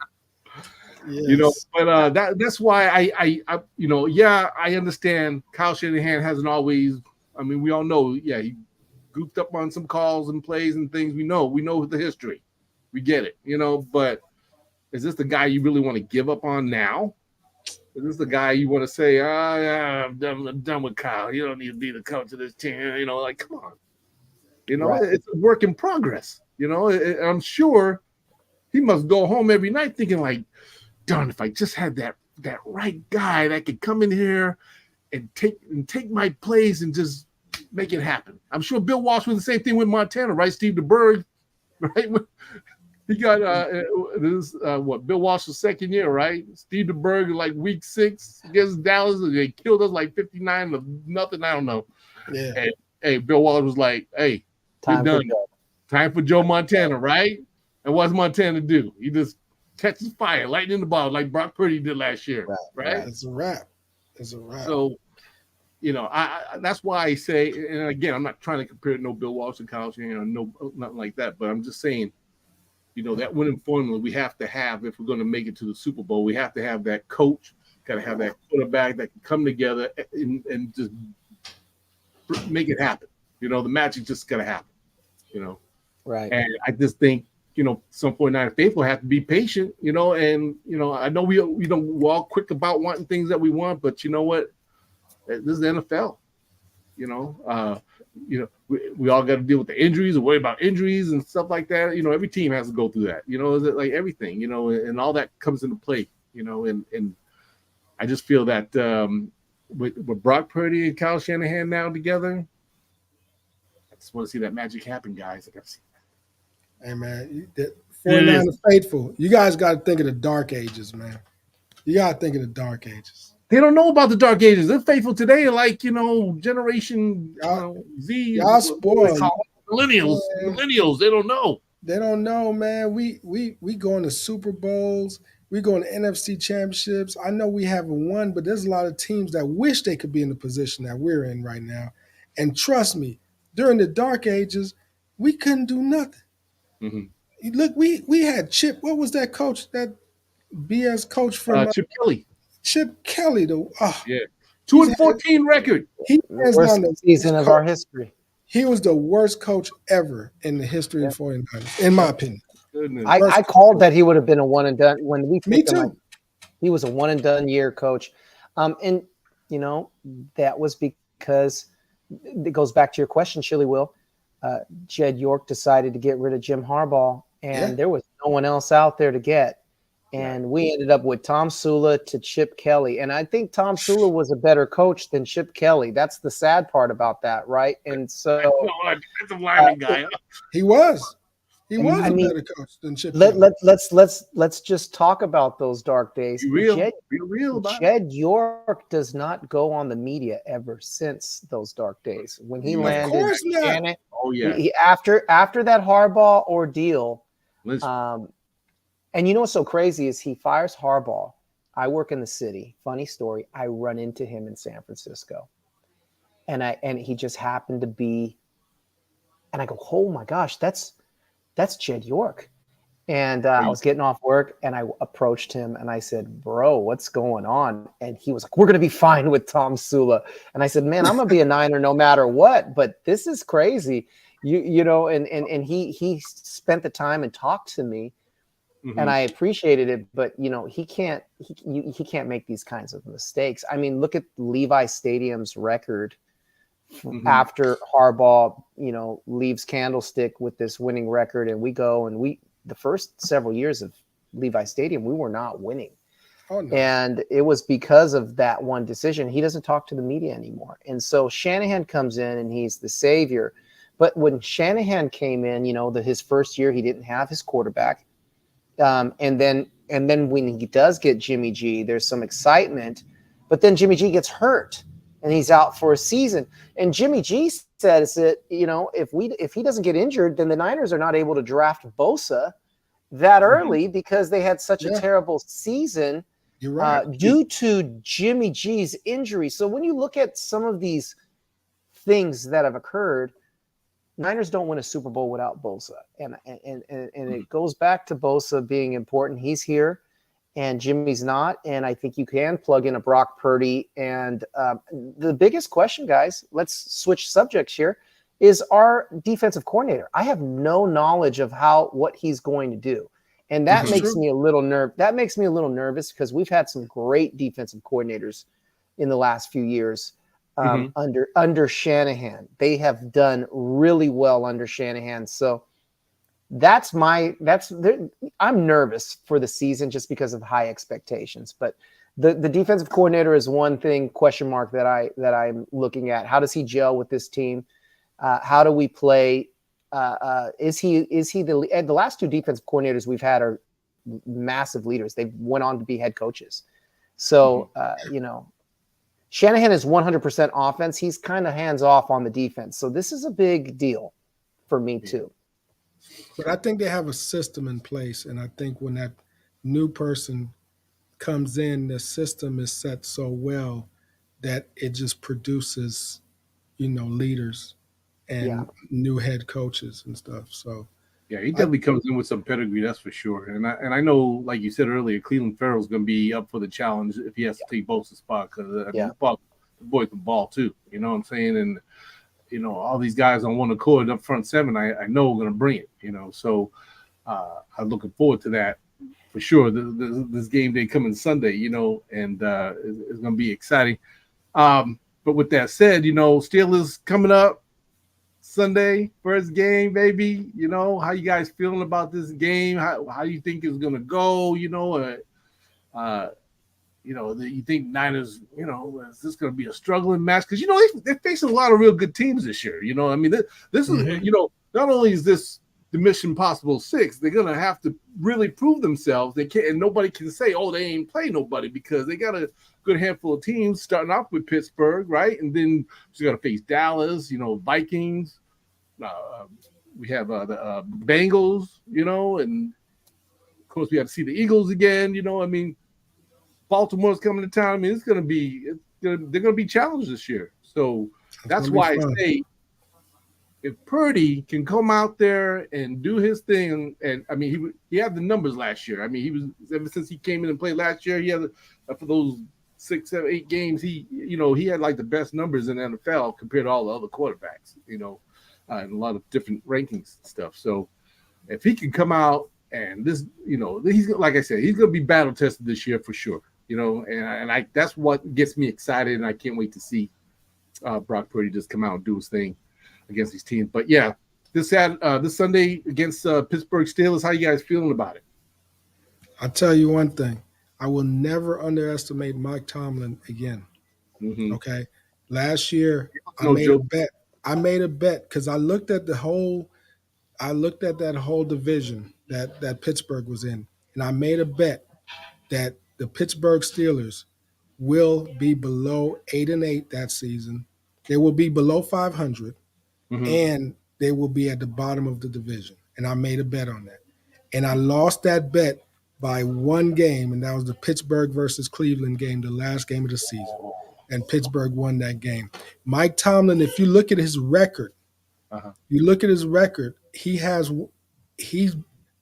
Yes. You know, but that's why I I understand Kyle Shanahan hasn't always. I mean, we all know, he goofed up on some calls and plays and things. We know the history. We get it, but is this the guy you really want to give up on now? Is this the guy you want to say, I'm done with Kyle. You don't need to be the coach of this team. Like, come on. It's a work in progress. I'm sure he must go home every night thinking like, darn, if I just had that right guy that could come in here and take my place and just make it happen. I'm sure Bill Walsh was the same thing with Montana, right? Steve DeBerg, right? He got Bill Walsh's second year, right? Steve DeBerg, like week 6 against Dallas, and they killed us like 59-0. I don't know. Yeah. And, hey, Bill Walsh was like, "Hey, time for Joe Montana, right?" And what's Montana do? He just catches fire, lightning in the ball, like Brock Purdy did last year, right? It's a wrap. So, that's why I say, and again, I'm not trying to compare no Bill Walsh and Kyle Shanahan, no, nothing like that, but I'm just saying, that winning formula we have to have if we're going to make it to the Super Bowl. We have to have that coach, got to have that quarterback that can come together and just make it happen. The magic just got to happen. Right. And I just think, some 49er faithful have to be patient, and I know we're all quick about wanting things that we want, but you know what? This is the NFL. We all got to deal with the injuries or worry about injuries and stuff like that. Every team has to go through that. Is it like everything? And all that comes into play. And I just feel that with Brock Purdy and Kyle Shanahan now together, I just want to see that magic happen, guys. I got to see. Hey, man, the 49er faithful, you guys got to think of the dark ages, man. You got to think of the dark ages. They don't know about the dark ages. They're faithful today, like, generation Z. Y'all spoiled. Millennials. Man. Millennials, they don't know. They don't know, man. We going to Super Bowls. We going to NFC championships. I know we haven't won, but there's a lot of teams that wish they could be in the position that we're in right now. And trust me, during the dark ages, we couldn't do nothing. Mm-hmm. Look, we had Chip. What was that coach? That BS coach from Chip Kelly. Chip Kelly. 2-14 record. He has worst season of our history. He was the worst coach ever in the history of 49ers, in my opinion. I called that he would have been a one and done when we Me too. He was a one and done year coach. And that was because it goes back to your question, Chili Will. Jed York decided to get rid of Jim Harbaugh, and there was no one else out there to get. And we ended up with Tom Sula to Chip Kelly. And I think Tom Sula was a better coach than Chip Kelly. That's the sad part about that, right? And so defensive lineman guy. He was. He was a better coach than Chip Kelly. Let's just talk about those dark days. Be real about Jed York does not go on the media ever since those dark days. When he landed, of course not. Shannon, he after that Harbaugh ordeal, and you know what's so crazy is he fires Harbaugh. I work in the city. Funny story. I run into him in San Francisco, and he just happened to be. And I go, oh my gosh, that's Jed York. And I was getting off work, and I approached him, and I said, bro, what's going on? And he was like, we're going to be fine with Tom Sula. And I said, man, I'm going to be a Niner no matter what, but this is crazy. You know, and he spent the time and talked to me. Mm-hmm. And I appreciated it, but you know, he can't make these kinds of mistakes. I mean, look at Levi Stadium's record after Harbaugh, you know, leaves Candlestick with this winning record, and the first several years of Levi Stadium, we were not winning. Oh, no. And it was because of that one decision. He doesn't talk to the media anymore. And so Shanahan comes in and he's the savior. But when Shanahan came in, you know, his first year, he didn't have his quarterback. And then when he does get Jimmy G, there's some excitement, but then Jimmy G gets hurt and he's out for a season. And Jimmy G says that, you know, if he doesn't get injured, then the Niners are not able to draft Bosa that early because they had such a terrible season due to Jimmy G's injury. So when you look at some of these things that have occurred, Niners don't win a Super Bowl without Bosa. And it goes back to Bosa being important. He's here and Jimmy's not. And I think you can plug in a Brock Purdy. And the biggest question, guys, let's switch subjects here, is our defensive coordinator. I have no knowledge of what he's going to do. And that makes me a little nervous because we've had some great defensive coordinators in the last few years. Under Shanahan. They have done really well under Shanahan. So I'm nervous for the season just because of high expectations. But the defensive coordinator is one thing question mark that I'm looking at. How does he gel with this team? How do we play? Is he the last two defensive coordinators we've had are massive leaders. They went on to be head coaches. So you know, Shanahan is 100% offense. He's kind of hands off on the defense. So this is a big deal for me too. But I think they have a system in place. And I think when that new person comes in, the system is set so well that it just produces, you know, leaders and new head coaches and stuff. So yeah, he definitely comes in with some pedigree, that's for sure. And I know, like you said earlier, Cleveland Farrell's going to be up for the challenge if he has to take Bosa's spot because the boy can ball too. You know what I'm saying? And you know, all these guys on one accord up front seven, I know are going to bring it. You know, so I'm looking forward to that for sure. This game day coming Sunday, you know, and it's going to be exciting. But with that said, you know, Steelers coming up Sunday, first game, baby. You know, how you guys feeling about this game? How you think it's gonna go? You know, you think Niners, you know, is this gonna be a struggling match? Because you know they're facing a lot of real good teams this year. You know, I mean, this is you know, not only is this the Mission Possible 6, they're gonna have to really prove themselves. They can't, and nobody can say, oh, they ain't play nobody because they got a good handful of teams starting off with Pittsburgh, right? And then you got to face Dallas, you know, Vikings. We have the Bengals, you know, and of course we have to see the Eagles again. You know, I mean, Baltimore's coming to town. I mean, they're going to be challenged this year. So that's why I say if Purdy can come out there and do his thing, and I mean, he had the numbers last year. I mean, he was ever since he came in and played last year, he had for those 6, 7, 8 games, he had like the best numbers in the NFL compared to all the other quarterbacks, you know, and a lot of different rankings and stuff. So if he can come out and this, you know, he's like I said, he's going to be battle tested this year for sure, you know, and that's what gets me excited, and I can't wait to see Brock Purdy just come out and do his thing against these teams. But yeah, this Sunday against Pittsburgh Steelers, how you guys feeling about it? I'll tell you one thing. I will never underestimate Mike Tomlin again. Mm-hmm. Okay. Last year, I No made joke. a bet. I made a bet because I looked at that whole division that Pittsburgh was in, and I made a bet that the Pittsburgh Steelers will be below 8-8 that season. They will be below 500, Mm-hmm. and they will be at the bottom of the division. And I made a bet on that. And I lost that bet by one game, and that was the Pittsburgh versus Cleveland game, the last game of the season. And Pittsburgh won that game. Mike Tomlin, if you look at his record, I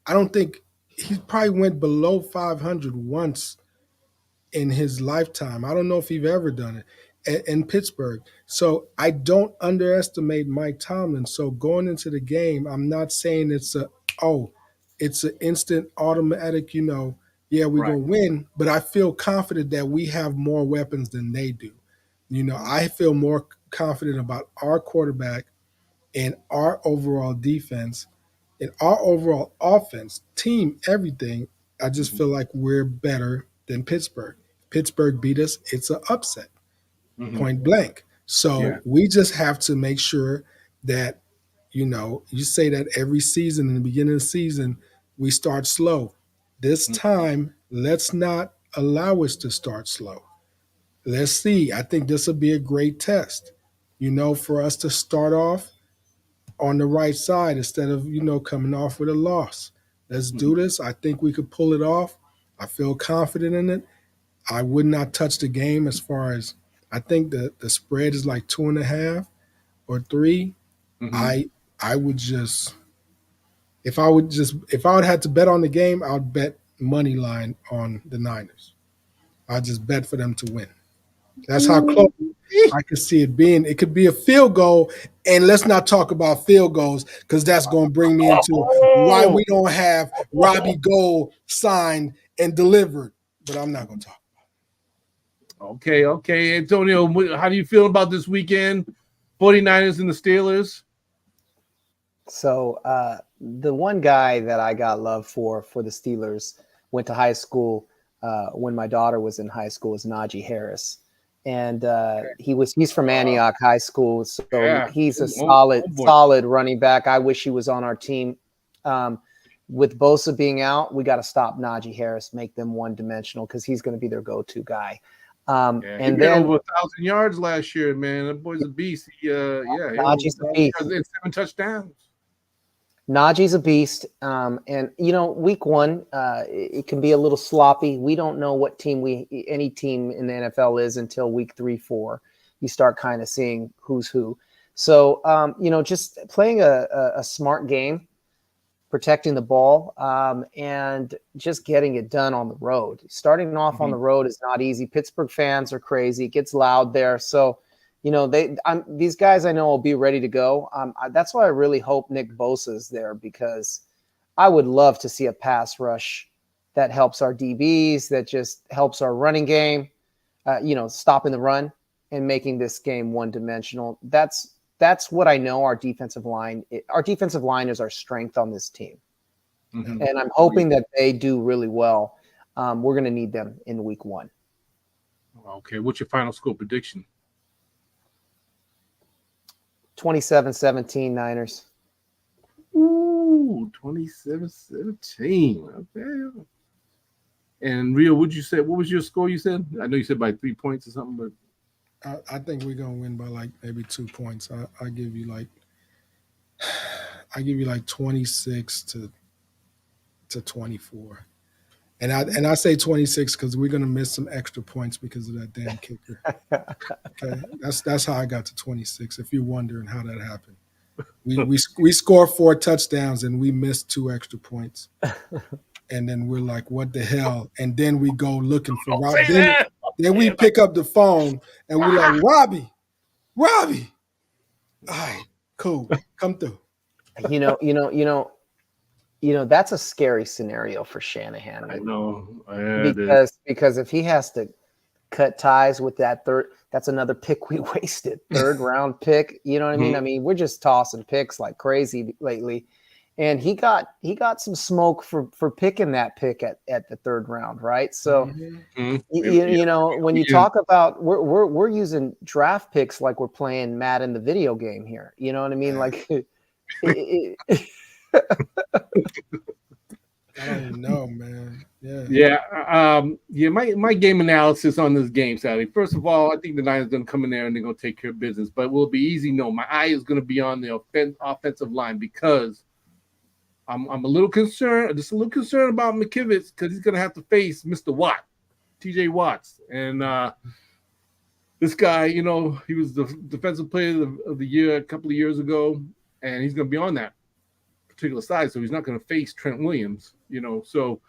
don't think he probably went below 500 once in his lifetime. I don't know if he's ever done it in Pittsburgh. So I don't underestimate Mike Tomlin. So going into the game, I'm not saying it's an instant automatic, yeah, we're going to win, but I feel confident that we have more weapons than they do. I feel more confident about our quarterback and our overall defense and our overall offense, team, everything. I just feel like we're better than Pittsburgh. Pittsburgh beat us, it's an upset, point blank. So we just have to make sure that, you say that every season, in the beginning of the season, we start slow. This time, let's not allow us to start slow. Let's see. I think this will be a great test, for us to start off on the right side instead of, coming off with a loss. Let's do this. I think we could pull it off. I feel confident in it. I would not touch the game as far as I think the spread is like 2.5 or 3. I would just if I would have to bet on the game, I would bet money line on the Niners. I just bet for them to win. That's how close I could see it being. It could be a field goal, and let's not talk about field goals because that's going to bring me into why we don't have Robbie Gould signed and delivered. But I'm not going to talk. Okay, Antonio, how do you feel about this weekend? 49ers and the Steelers? So the one guy that I got love for the Steelers went to high school when my daughter was in high school is Najee Harris. And he's from Antioch High School, so he's a solid running back. I wish he was on our team. With Bosa being out, we got to stop Najee Harris, make them one-dimensional because he's going to be their go-to guy. And then over 1,000 yards last year, man. That boy's a beast. Najee's a beast. 7 touchdowns. Najee's a beast. And week one, it can be a little sloppy. We don't know what any team in the NFL is until week 3-4. You start kind of seeing who's who. So, just playing a smart game, protecting the ball, and just getting it done on the road. Starting off on the road is not easy. Pittsburgh fans are crazy. It gets loud there. So, these guys I know will be ready to go. That's why I really hope Nick Bosa is there because I would love to see a pass rush that helps our DBs, that just helps our running game, stopping the run and making this game one-dimensional. That's what I know our defensive line is our strength on this team. And I'm hoping that they do really well. We're going to need them in week one. Okay. What's your final score prediction? 27-17 Niners. Ooh, 27-17. Okay. And Rio, what was your score you said? I know you said by 3 points or something, but I think we're gonna win by like maybe 2 points. I give you like 26 to 24. And I say 26 because we're gonna miss some extra points because of that damn kicker. Okay, that's how I got to 26. If you're wondering how that happened, we score 4 touchdowns and we missed 2 extra points, and then we're like, what the hell? And then we go looking for Robbie. Then we pick up the phone and we're like, Robbie. All right, cool, come through. That's a scary scenario for Shanahan. I know. Because if he has to cut ties with that that's another pick we wasted. 3rd round pick. You know what I mean? I mean, we're just tossing picks like crazy lately. and he got some smoke for picking that pick at the third round, right? So you know, when you talk about we're using draft picks like we're playing Madden the video game here. You know what I mean? Like I don't even know, man. My game analysis on this game Saturday. First of all, I think the Niners are going to come in there and they're going to take care of business. But will it be easy? No. My eye is going to be on the offensive line because I'm a little concerned, just a little concerned about McKivitz because he's going to have to face Mr. Watt, TJ Watts. And this guy, you know, he was the defensive player of the year a couple of years ago, and he's going to be on that particular side, so he's not going to face Trent Williams, you know. So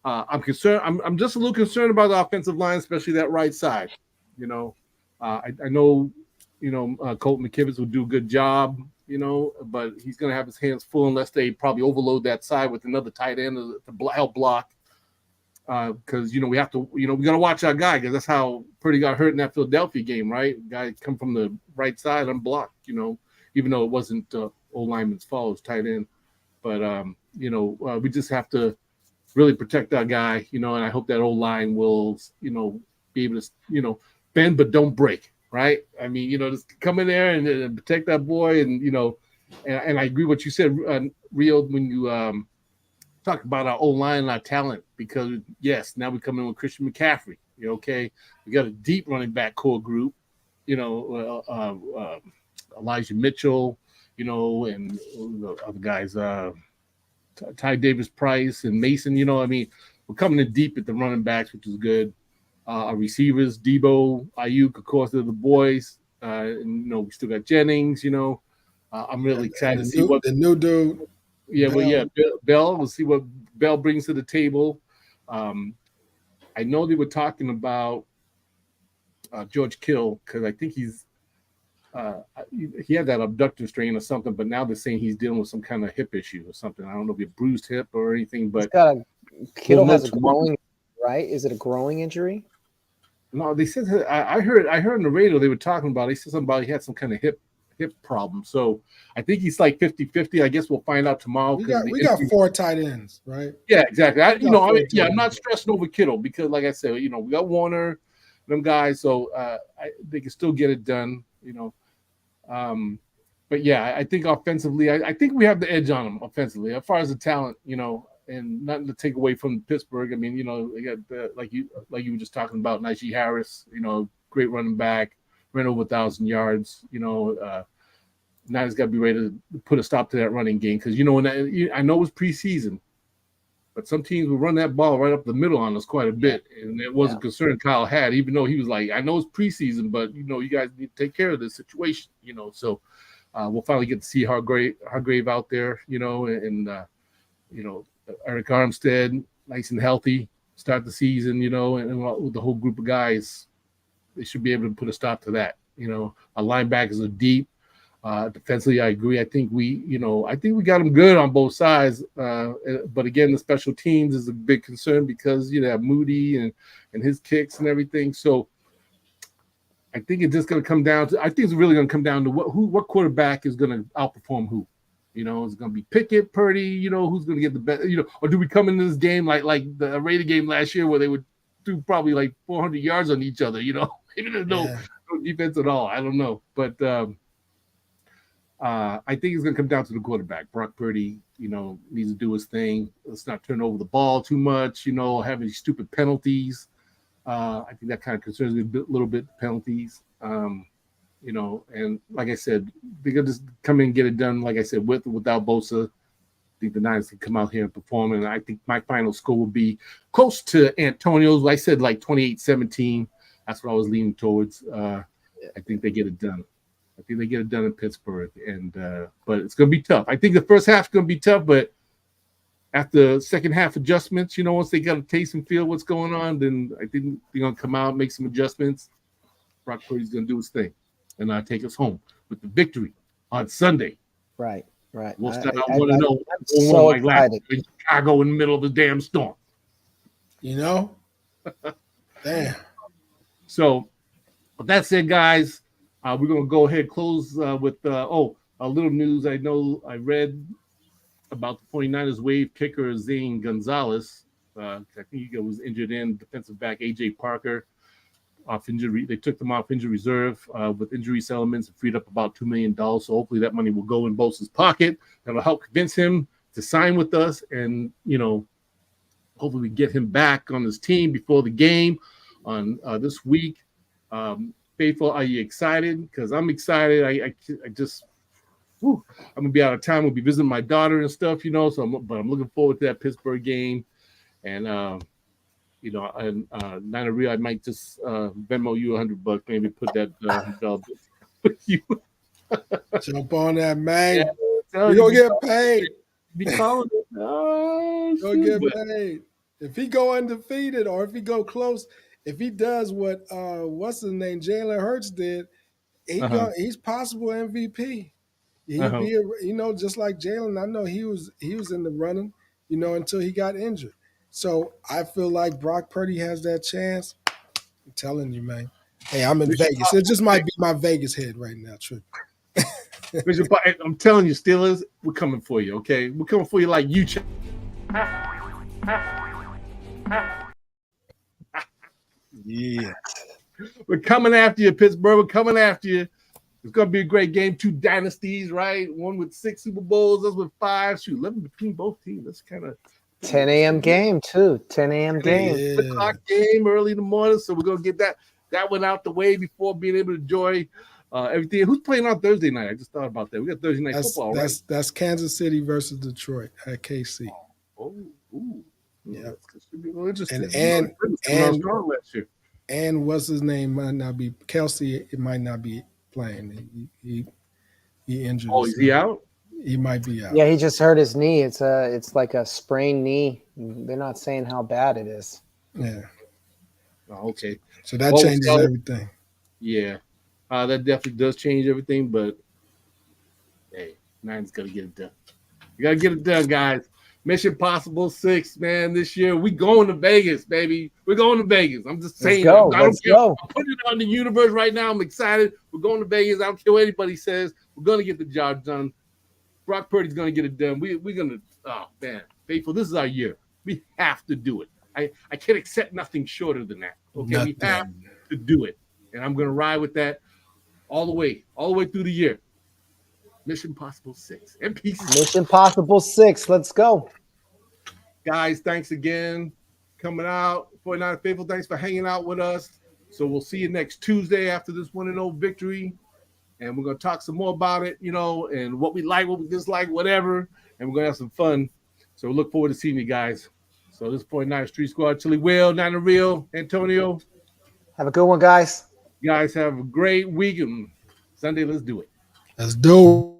I'm concerned. I'm just a little concerned about the offensive line, especially that right side. You know, I know, you know, Colt McKivitz will do a good job, you know, but he's going to have his hands full unless they probably overload that side with another tight end to help block. Because you know we got to watch our guy because that's how Purdy got hurt in that Philadelphia game, right? Guy come from the right side unblocked, you know, even though it wasn't old lineman's fault, it was tight end. But you know, we just have to really protect our guy, you know, and I hope that old line will, you know, be able to, you know, bend but don't break, right? I mean, you know, just come in there and protect that boy, and you know, and I agree with what you said, Rio, when you talk about our old line and our talent, because yes, now we come in with Christian McCaffrey. You know, okay, we got a deep running back core group, you know, Elijah Mitchell, you know, and the other guys, Ty Davis Price and Mason, you know, I mean, we're coming in deep at the running backs, which is good. Our receivers, Debo, Ayuk, of course, they're the boys. And, you know, we still got Jennings, you know. I'm really excited to see what the new dude. Yeah, Bell. Well, yeah, Bell. We'll see what Bell brings to the table. I know they were talking about George Kittle because I think he had that abductor strain or something, but now they're saying he's dealing with some kind of hip issue or something. I don't know if he bruised hip or anything, but Kittle has a growing, right? Is it a growing injury? No, they said I heard on the radio they were talking about. They said something about he had some kind of hip problem. So I think he's like 50-50. I guess we'll find out tomorrow. We got 4 tight ends, right? Yeah, exactly. I'm not stressing over Kittle because, like I said, you know, we got Warner, them guys, so they can still get it done, you know. But yeah, I think offensively, I think we have the edge on them offensively as far as the talent, you know, and nothing to take away from Pittsburgh. I mean, you know, they got like you were just talking about Najee Harris, you know, great running back, ran over 1,000 yards, you know. Now he's got to be ready to put a stop to that running game because, you know, I know it was preseason, but some teams will run that ball right up the middle on us quite a bit, and it was a concern Kyle had, even though he was like, I know it's preseason, but, you know, you guys need to take care of this situation, you know. So we'll finally get to see Hargrave out there, you know, and you know, Eric Armstead, nice and healthy, start the season, you know, and with the whole group of guys, they should be able to put a stop to that. You know, our linebackers are deep. Defensively, I agree. I think we got them good on both sides. But again, the special teams is a big concern because you have Moody and his kicks and everything. So I think it's just going to come down to. I think it's really going to come down to what quarterback is going to outperform who. You know, is it going to be Pickett, Purdy? You know, who's going to get the best? You know, or do we come into this game like the Raider game last year where they would do probably like 400 yards on each other? You know, even there's no defense at all. I don't know, but. I think it's going to come down to the quarterback. Brock Purdy, you know, needs to do his thing. Let's not turn over the ball too much, you know, have any stupid penalties. I think that kind of concerns me a little bit, penalties. You know, and like I said, they're going to just come in and get it done, like I said, with or without Bosa. I think the Niners can come out here and perform, and I think my final score will be close to Antonio's. I said like 28-17. That's what I was leaning towards. I think they get it done. I think they get it done in Pittsburgh, and but it's going to be tough. I think the first half is going to be tough, but after second half adjustments, you know, once they got a taste and feel what's going on, then I think they're going to come out, make some adjustments. Brock Purdy's going to do his thing, and take us home with the victory on Sunday. Right. We'll start out 1-0. So excited. In Chicago in the middle of the damn storm. You know? Damn. So, with that said, guys, we're going to go ahead and close with a little news I know I read about the 49ers wave kicker Zane Gonzalez. I think he was injured in defensive back A.J. Parker off injury. They took them off injury reserve with injury settlements and freed up about $2 million. So hopefully that money will go in Bosa's pocket. That'll help convince him to sign with us, and hopefully we get him back on this team before the game on this week. Faithful, are you excited? Because I'm excited. I just, I'm gonna be out of town. We'll be visiting my daughter and stuff, So, I'm looking forward to that Pittsburgh game, and Niner Real, I might just Venmo you $100, maybe put that with you. Jump on that, man. Yeah, you're gonna get paid. Be calling it. Oh, you'll get paid. If he go undefeated, or if he go close, if he does what what's his name, Jalen Hurts did, he's possible MVP. He'd be just like Jalen. I know he was in the running, until he got injured. So I feel like Brock Purdy has that chance. I'm telling you, man. Hey, I'm in Vegas. It just might be my Vegas head right now, Trick. I'm telling you, Steelers, we're coming for you, okay? We're coming for you like you. Yeah. We're coming after you, Pittsburgh. We're coming after you. It's going to be a great game. 2 dynasties, right? One with 6 Super Bowls, us with 5. Shoot, 11 between both teams. That's kind of 10 a.m. game, too. 10 a.m. game. 10 o'clock game early in the morning. So we're going to get that one out the way before being able to enjoy everything. Who's playing on Thursday night? I just thought about that. We got Thursday night football, right? That's Kansas City versus Detroit at KC. Ooh. Yeah. That's should be a little interesting. And what's his name might not be Kelsey. It might not be playing. He injured. Oh, is he out? He might be out. Yeah, he just hurt his knee. It's like a sprained knee. They're not saying how bad it is. Yeah. Oh, okay. So that changes everything. Yeah. That definitely does change everything, but hey, Niners got to get it done. You got to get it done, guys. Mission Possible 6, man, this year. We going to Vegas, baby. We're going to Vegas. I'm just saying. Let's go. I'm putting it on the universe right now. I'm excited. We're going to Vegas. I don't care what anybody says. We're going to get the job done. Brock Purdy's going to get it done. We're going to, oh, man. Faithful, this is our year. We have to do it. I can't accept nothing shorter than that. Okay, we have to do it. And I'm going to ride with that all the way through the year. Mission Possible 6. And peace. Mission Possible 6. Let's go. Guys, thanks again. Coming out. 49 Faithful, thanks for hanging out with us. So we'll see you next Tuesday after this 1-0 victory. And we're going to talk some more about it, and what we like, what we dislike, whatever. And we're going to have some fun. So we look forward to seeing you guys. So this is 49 Street Squad. Chili Will, Niner Real, Antonio. Have a good one, guys. You guys have a great week. And Sunday, let's do it. Let's do it.